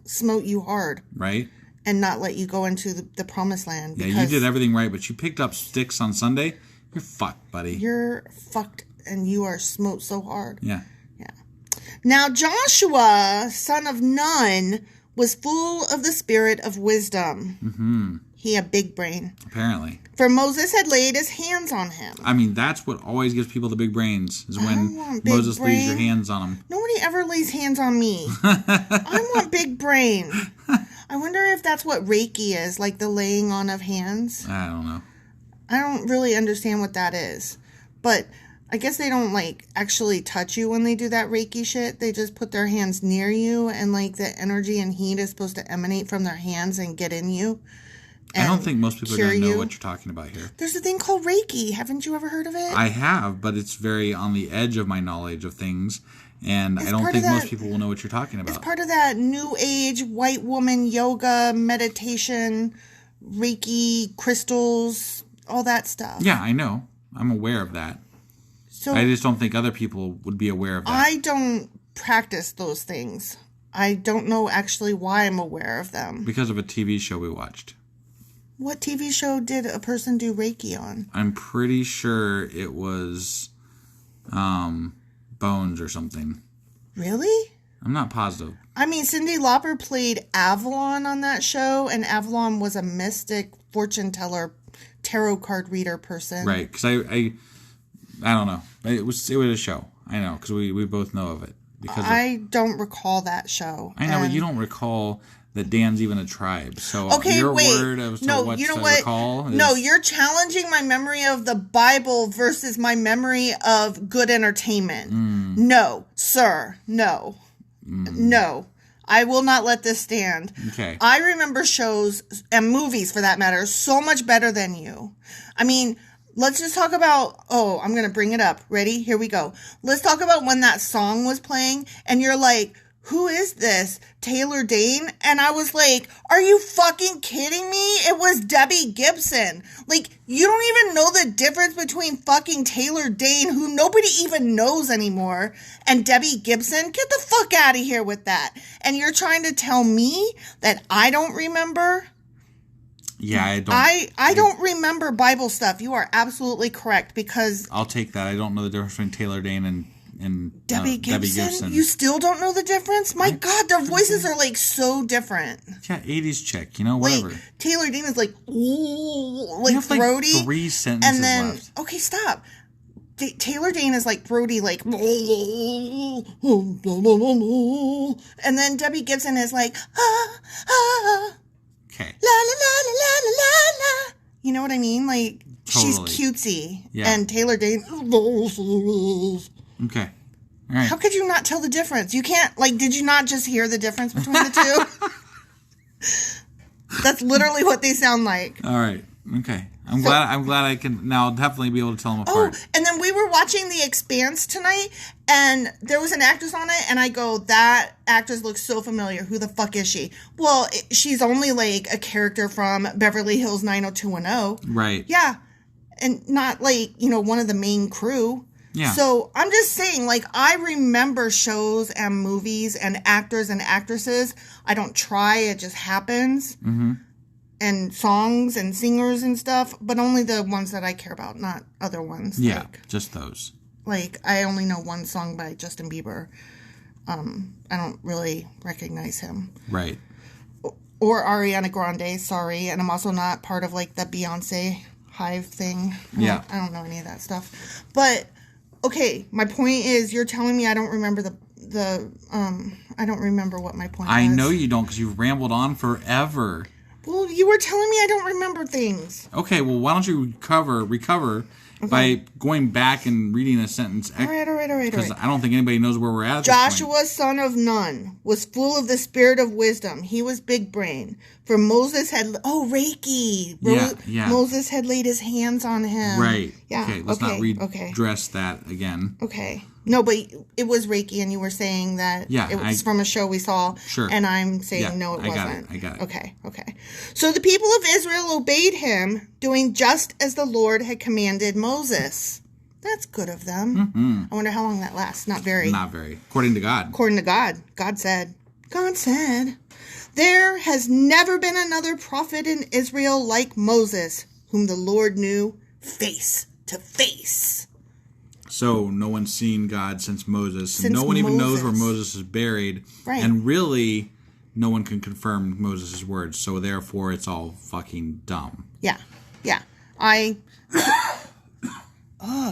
Smote you hard. Right? And not let you go into the promised land. Yeah, you did everything right, but you picked up sticks on Sunday. You're fucked, buddy. You're fucked and you are smote so hard. Yeah. Now Joshua, son of Nun, was full of the spirit of wisdom. Mm-hmm. He had big brain. Apparently. For Moses had laid his hands on him. I mean, that's what always gives people the big brains, is when Moses lays your hands on them. Nobody ever lays hands on me. I want big brain. I wonder if that's what Reiki is, like the laying on of hands. I don't know. I don't really understand what that is. But I guess they don't, like, actually touch you when they do that Reiki shit. They just put their hands near you, and, like, the energy and heat is supposed to emanate from their hands and get in you. I don't think most people are going to know what you're talking about here. There's a thing called Reiki. Haven't you ever heard of it? I have, but it's very on the edge of my knowledge of things, and I don't think most people will know what you're talking about. It's part of that new age white woman yoga, meditation, Reiki, crystals, all that stuff. Yeah, I know. I'm aware of that. So I just don't think other people would be aware of that. I don't practice those things. I don't know actually why I'm aware of them. Because of a TV show we watched. What TV show did a person do Reiki on? I'm pretty sure it was Bones or something. Really? I'm not positive. I mean, Cyndi Lauper played Avalon on that show, and Avalon was a mystic fortune teller, tarot card reader person. Right, because I don't know. It was a show. I know, because we both know of it. I don't recall that show. I know, but you don't recall that Dan's even a tribe. So okay, your wait. word as to what I recall is... No, you're challenging my memory of the Bible versus my memory of good entertainment. No, sir. No. No. I will not let this stand. Okay. I remember shows, and movies for that matter, so much better than you. I mean, let's just talk about, I'm going to bring it up. Ready? Here we go. Let's talk about when that song was playing, and you're like, who is this? Taylor Dane? And I was like, are you fucking kidding me? It was Debbie Gibson. Like, you don't even know the difference between fucking Taylor Dane, who nobody even knows anymore, and Debbie Gibson? Get the fuck out of here with that. And you're trying to tell me that I don't remember? Yeah, I don't remember Bible stuff. You are absolutely correct, because I'll take that. I don't know the difference between Taylor Dane and Debbie Gibson? You still don't know the difference? My God, their voices are like so different. Yeah, 80s chick, whatever. Like, Taylor Dane is like, ooh, like throaty. Like 3 sentences and then, left. Okay, stop. Taylor Dane is like throaty, like, and then Debbie Gibson is like, okay. La la la la la la la. You know what I mean? Like, totally. She's cutesy. Yeah. And Taylor Dane. Okay. All right. How could you not tell the difference? You can't, like, did you not just hear the difference between the two? That's literally what they sound like. All right. Okay. I'm glad I can now definitely be able to tell them apart. Oh, and then we were watching The Expanse tonight, and there was an actress on it, and I go, that actress looks so familiar. Who the fuck is she? Well, she's only like a character from Beverly Hills 90210. Right. Yeah. And not like, one of the main crew. Yeah. So I'm just saying, like, I remember shows and movies and actors and actresses. I don't try, it just happens. Mm-hmm. And songs and singers and stuff, but only the ones that I care about, not other ones. Yeah, like, just those. Like, I only know one song by Justin Bieber. I don't really recognize him. Right. Or Ariana Grande, sorry. And I'm also not part of, like, the Beyonce Hive thing. Yeah. I don't know any of that stuff. But, okay, my point is, you're telling me I don't remember I don't remember what my point was. I know you don't, because you've rambled on forever. Well, you were telling me I don't remember things. Okay, well, why don't you recover by going back and reading a sentence? All right. Because I don't think anybody knows where we're at. Joshua, son of Nun, was full of the spirit of wisdom. He was big brain. For Moses had... Oh, Reiki. Yeah. Moses had laid his hands on him. Right. Yeah. Okay, let's not redress that again. Okay. No, but it was Reiki, and you were saying that it was from a show we saw. Sure. And I'm saying no, it wasn't. I got it. Okay. So the people of Israel obeyed him, doing just as the Lord had commanded Moses. That's good of them. Mm-hmm. I wonder how long that lasts. Not very. Not very. According to God. According to God. God said, there has never been another prophet in Israel like Moses, whom the Lord knew face to face. So no one's seen God since Moses. No one even knows where Moses is buried. Right. And really, no one can confirm Moses' words. So therefore, it's all fucking dumb. Yeah.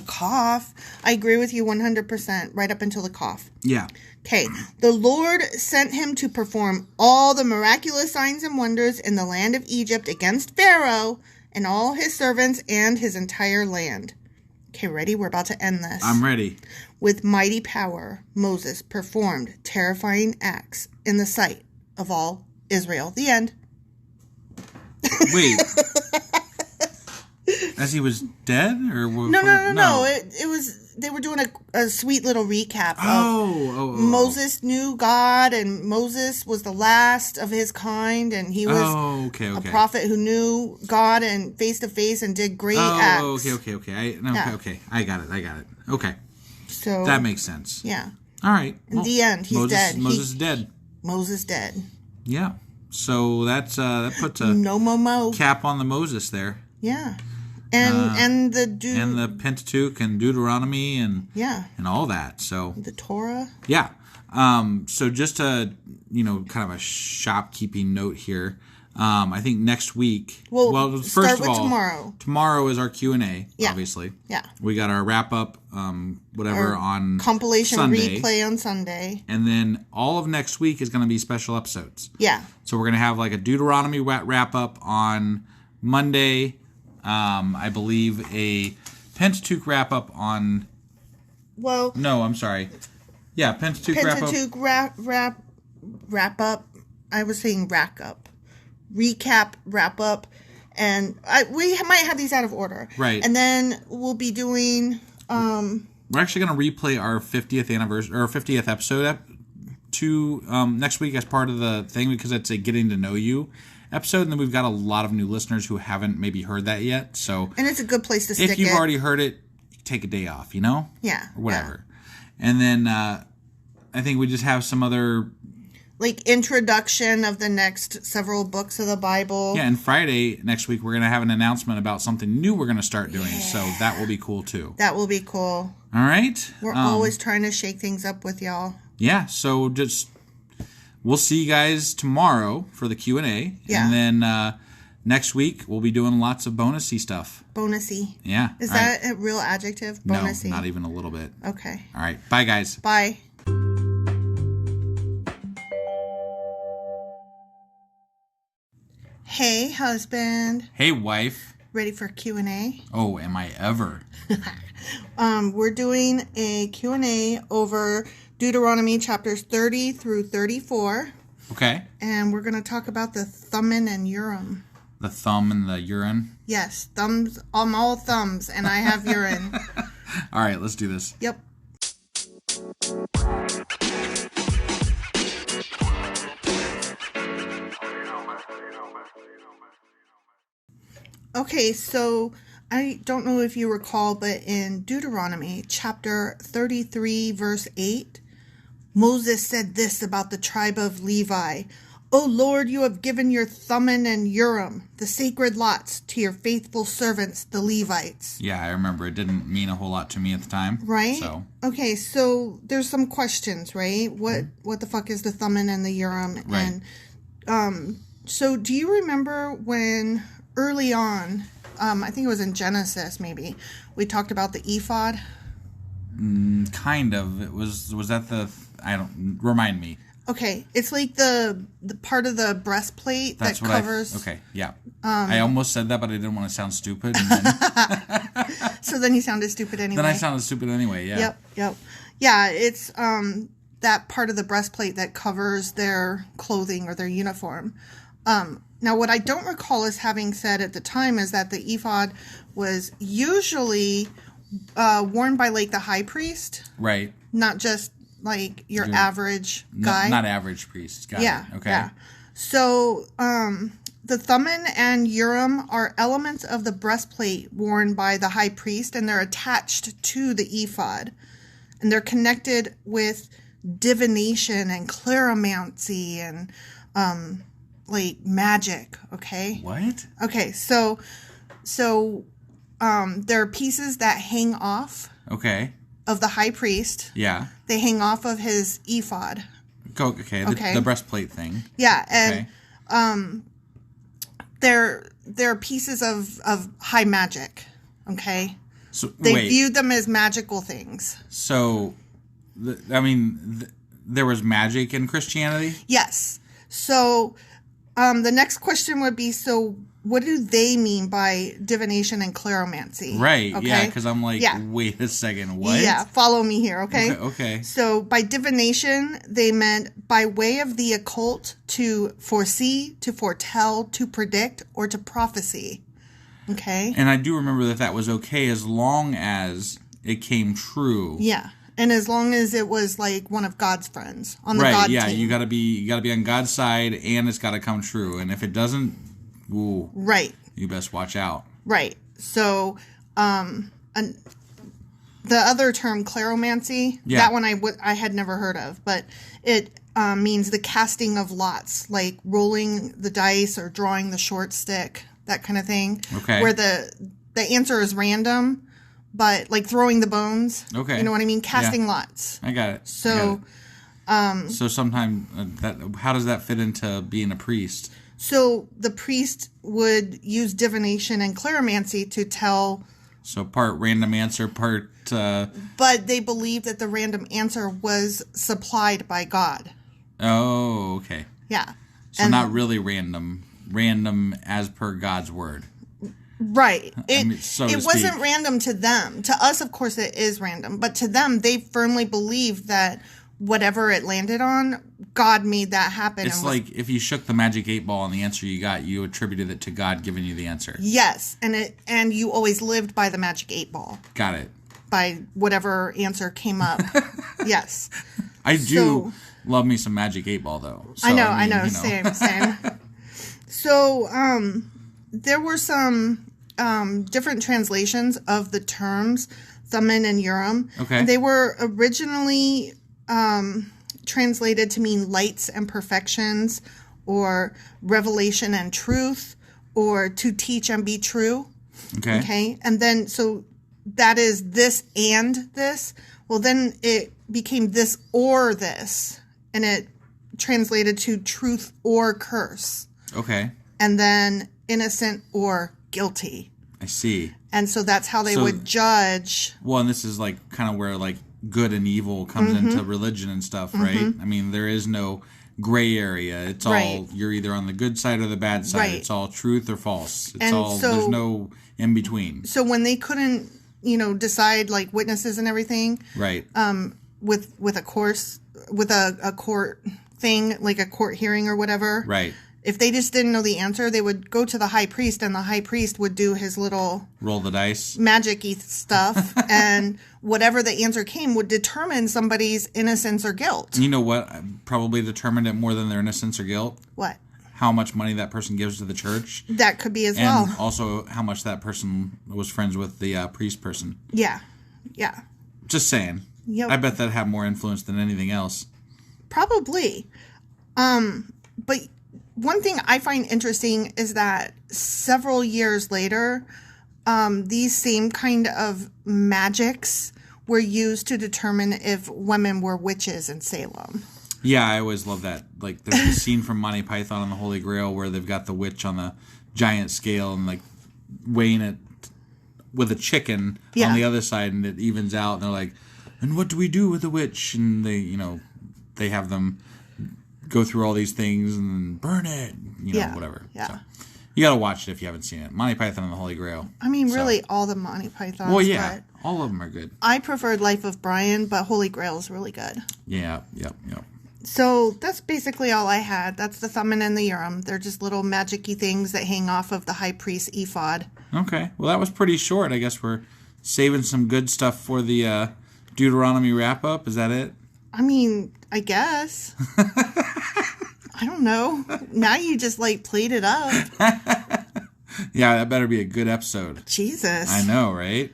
Cough. I agree with you 100%, right up until the cough. Yeah. Okay. The Lord sent him to perform all the miraculous signs and wonders in the land of Egypt against Pharaoh and all his servants and his entire land. Okay, ready? We're about to end this. I'm ready. With mighty power, Moses performed terrifying acts in the sight of all Israel. The end. Wait. As he was dead? Or No. It was... They were doing a sweet little recap of Moses knew God, and Moses was the last of his kind, and he was a prophet who knew God and face to face and did great acts. Okay. I got it. Okay. So that makes sense. Yeah. All right. In the end, he's dead. Moses is dead. Moses dead. Yeah. So that puts a cap on the Moses there. Yeah. And the Pentateuch and Deuteronomy and all that. So the Torah. Yeah. So just a kind of a shopkeeping note here. I think next week. Well, first of all, tomorrow. Tomorrow is our Q&A. Yeah. Obviously. Yeah. We got our wrap up, on compilation Sunday. replay on Sunday, and then all of next week is going to be special episodes. Yeah. So we're going to have like a Deuteronomy wrap up on Monday. I believe a Pentateuch wrap up on. Well. No, I'm sorry. Yeah, Pentateuch wrap up. wrap up. I was saying rack up. Recap, wrap up. And we might have these out of order. Right. And then we'll be doing... we're actually going to replay our 50th anniversary or 50th episode next week as part of the thing, because it's a getting to know you episode, and then we've got a lot of new listeners who haven't maybe heard that yet. So, and it's a good place to stick it. If you've already heard it, take a day off, Yeah. Or whatever. Yeah. And then I think we just have some other... like introduction of the next several books of the Bible. Yeah, and Friday next week we're going to have an announcement about something new we're going to start doing. Yeah. So that will be cool too. That will be cool. All right. We're always trying to shake things up with y'all. Yeah, so just we'll see you guys tomorrow for the Q&A. Yeah. And then next week we'll be doing lots of bonusy stuff. Bonusy. Yeah. Is that a real adjective? Bonusy. No, not even a little bit. Okay. All right. Bye, guys. Bye. Hey, husband. Hey, wife. Ready for Q&A? Oh, am I ever? We're doing a Q&A over Deuteronomy chapters 30 through 34. Okay. And we're going to talk about the Thummim and Urim. The thumb and the urine? Yes, thumbs. I'm all thumbs, and I have urine. All right, let's do this. Yep. Okay, so I don't know if you recall, but in Deuteronomy chapter 33, verse 8, Moses said this about the tribe of Levi. O Lord, you have given your Thummim and Urim, the sacred lots, to your faithful servants, the Levites. Yeah, I remember. It didn't mean a whole lot to me at the time. Right? So. Okay, so there's some questions, right? What the fuck is the Thummim and the Urim? Right. And so do you remember when early on, I think it was in Genesis maybe, we talked about the ephod? Kind of. It was that remind me. Okay, it's like the part of the breastplate that covers. Okay, yeah. I almost said that, but I didn't want to sound stupid. And then, so then you sounded stupid anyway. Then I sounded stupid anyway. Yeah. Yep. Yeah, it's that part of the breastplate that covers their clothing or their uniform. Now, what I don't recall as having said at the time is that the ephod was usually worn by like the high priest, right? Not just like your average guy. Not average priests. Got it. Okay. Yeah. So, the Thummim and Urim are elements of the breastplate worn by the high priest, and they're attached to the ephod. And they're connected with divination and clairomancy and, like magic. Okay. What? Okay. So, there are pieces that hang off. Okay. Of the high priest. Yeah. They hang off of his ephod. Okay. The breastplate thing. Yeah, and they're pieces of high magic. Okay. So they viewed them as magical things. So, there was magic in Christianity? Yes. So, the next question would be, so what do they mean by divination and clairomancy? Right, okay? Yeah, because I'm like, wait a second, what? Yeah, follow me here, okay? Okay. So, by divination, they meant by way of the occult to foresee, to foretell, to predict, or to prophecy. Okay? And I do remember that was okay as long as it came true. Yeah. And as long as it was like one of God's friends on the God team. Right, yeah, you gotta be on God's side, and it's gotta come true. And if it doesn't, ooh, right, you best watch out. Right. So, the other term, clairomancy, that one I had never heard of, but it means the casting of lots, like rolling the dice or drawing the short stick, that kind of thing. Okay. Where the answer is random. But like throwing the bones, you know what I mean? Casting lots. I got it. So, so sometimes how does that fit into being a priest? So the priest would use divination and clairomancy to tell. So part random answer, part. But they believed that the random answer was supplied by God. Oh, okay. Yeah. So not really random. Random as per God's word. Right. It wasn't random to them. To us, of course, it is random. But to them, they firmly believed that whatever it landed on, God made that happen. It's like if you shook the magic 8 ball and the answer you got, you attributed it to God giving you the answer. Yes, and you always lived by the magic 8 ball. Got it. By whatever answer came up. Yes. I do love me some magic 8 ball, though. So, I know. Same. So, there were some different translations of the terms Thummim and Urim. Okay. They were originally translated to mean lights and perfections, or revelation and truth, or to teach and be true. Okay. And then, so that is this and this. Well, then it became this or this, and it translated to truth or curse. Okay. And then innocent or guilty. I see. And so that's how they would judge. Well, and this is like kind of where like good and evil comes into religion and stuff, right? I mean, there is no gray area. It's all, you're either on the good side or the bad side. Right. It's all truth or false. It's all, there's no in between. So when they couldn't, decide like witnesses and everything. Right. With a court thing, like a court hearing or whatever. Right. If they just didn't know the answer, they would go to the high priest, and the high priest would do his little roll the dice, magic-y stuff, and whatever the answer came would determine somebody's innocence or guilt. You know what probably determined it more than their innocence or guilt? What? How much money that person gives to the church. That could be as well. And also how much that person was friends with the priest person. Yeah. Just saying. Yep. I bet that had more influence than anything else. Probably. But one thing I find interesting is that several years later, these same kind of magics were used to determine if women were witches in Salem. Yeah, I always love that. Like, there's a scene from Monty Python and the Holy Grail where they've got the witch on the giant scale and, like, weighing it with a chicken on the other side, and it evens out. And they're like, and what do we do with the witch? And they, they have them go through all these things and burn it, whatever. Yeah. So, you got to watch it if you haven't seen it. Monty Python and the Holy Grail. I mean, really, all the Monty Pythons. Well, yeah, all of them are good. I preferred Life of Brian, but Holy Grail is really good. Yeah, yep. So that's basically all I had. That's the Thummim and the Urim. They're just little magic-y things that hang off of the high priest's ephod. Okay. Well, that was pretty short. I guess we're saving some good stuff for the Deuteronomy wrap-up. Is that it? I mean, I guess. I don't know. Now you just, played it up. Yeah, that better be a good episode. Jesus. I know, right?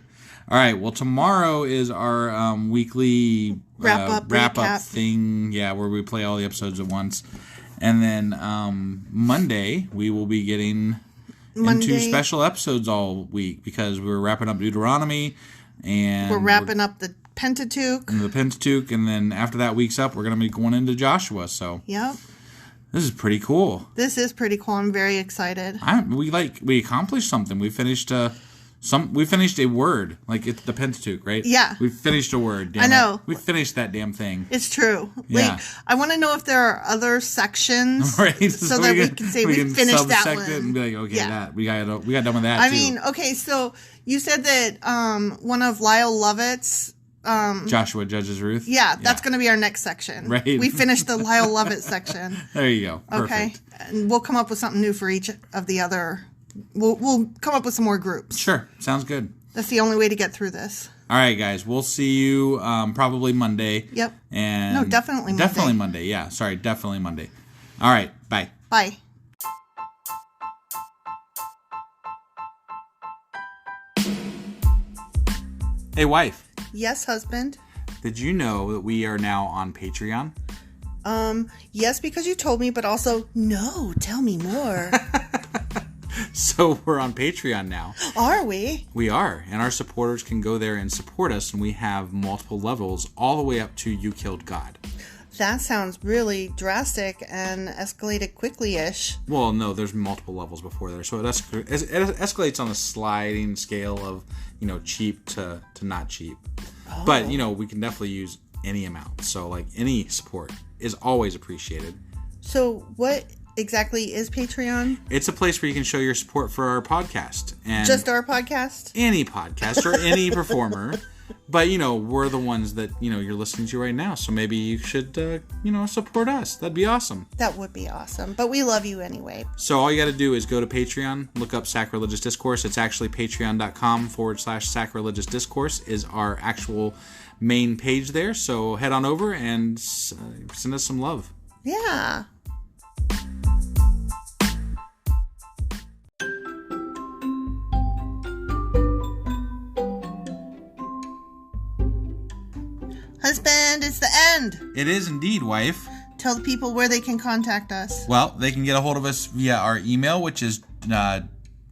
All right. Well, tomorrow is our weekly wrap-up thing. Yeah, where we play all the episodes at once. And then Monday, we will be getting into special episodes all week because we're wrapping up Deuteronomy. And we're wrapping up the Pentateuch. And then after that week's up, we're going to be going into Joshua. So yep. This is pretty cool. This is pretty cool. I'm very excited. We accomplished something. We finished a word, like it's the Pentateuch, right? Yeah. We finished a word. I know. We finised that damn thing. It's true. Yeah. I want to know if there are other sections, right? so that we can say we finished that one. It and be like, okay, that we got done with that. I mean, okay, so you said that one of Lyle Lovett's Joshua judges Ruth. Yeah, that's going to be our next section. Right. We finished the Lyle Lovett section. There you go. Perfect. Okay. And we'll come up with something new for each of the other. We'll come up with some more groups. Sure. Sounds good. That's the only way to get through this. All right, guys. We'll see you probably Monday. Yep. And no, definitely Monday. Definitely Monday. Yeah. Sorry. Definitely Monday. All right. Bye. Bye. Hey, wife. Yes, husband. Did you know that we are now on Patreon? Yes, because you told me, but also, no, tell me more. So we're on Patreon now. Are we? We are. And our supporters can go there and support us, and we have multiple levels all the way up to You Killed God. That sounds really drastic and escalated quickly-ish. Well, no, there's multiple levels before there. So it escalates on a sliding scale of, cheap to not cheap. Oh. But, we can definitely use any amount. So, any support is always appreciated. So what exactly is Patreon? It's a place where you can show your support for our podcast. And just our podcast? Any podcast or any performer. But, we're the ones that, you're listening to right now. So maybe you should, support us. That'd be awesome. That would be awesome. But we love you anyway. So all you got to do is go to Patreon, look up Sacrilegious Discourse. It's actually patreon.com/Sacrilegious Discourse is our actual main page there. So head on over and send us some love. Yeah. Husband, it's the end. It is indeed, wife. Tell the people where they can contact us. Well, they can get a hold of us via our email, which is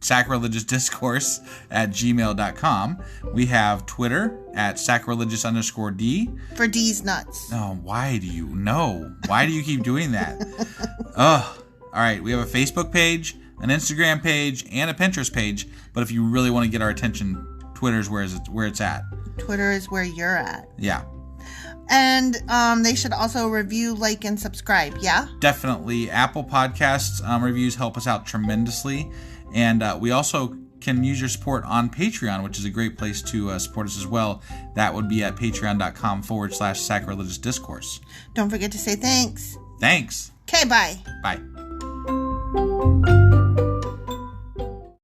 sacrilegiousdiscourse@gmail.com. We have Twitter at sacrilegious_D. For D's nuts. Oh, why do you know? Why do you keep doing that? Ugh. All right, we have a Facebook page, an Instagram page, and a Pinterest page. But if you really want to get our attention, Twitter's where it's at. Twitter is where you're at. Yeah. And they should also review, like, and subscribe, yeah? Definitely. Apple Podcasts reviews help us out tremendously. And we also can use your support on Patreon, which is a great place to support us as well. That would be at patreon.com/Sacrilegious Discourse. Don't forget to say thanks. Thanks. Okay, bye. Bye.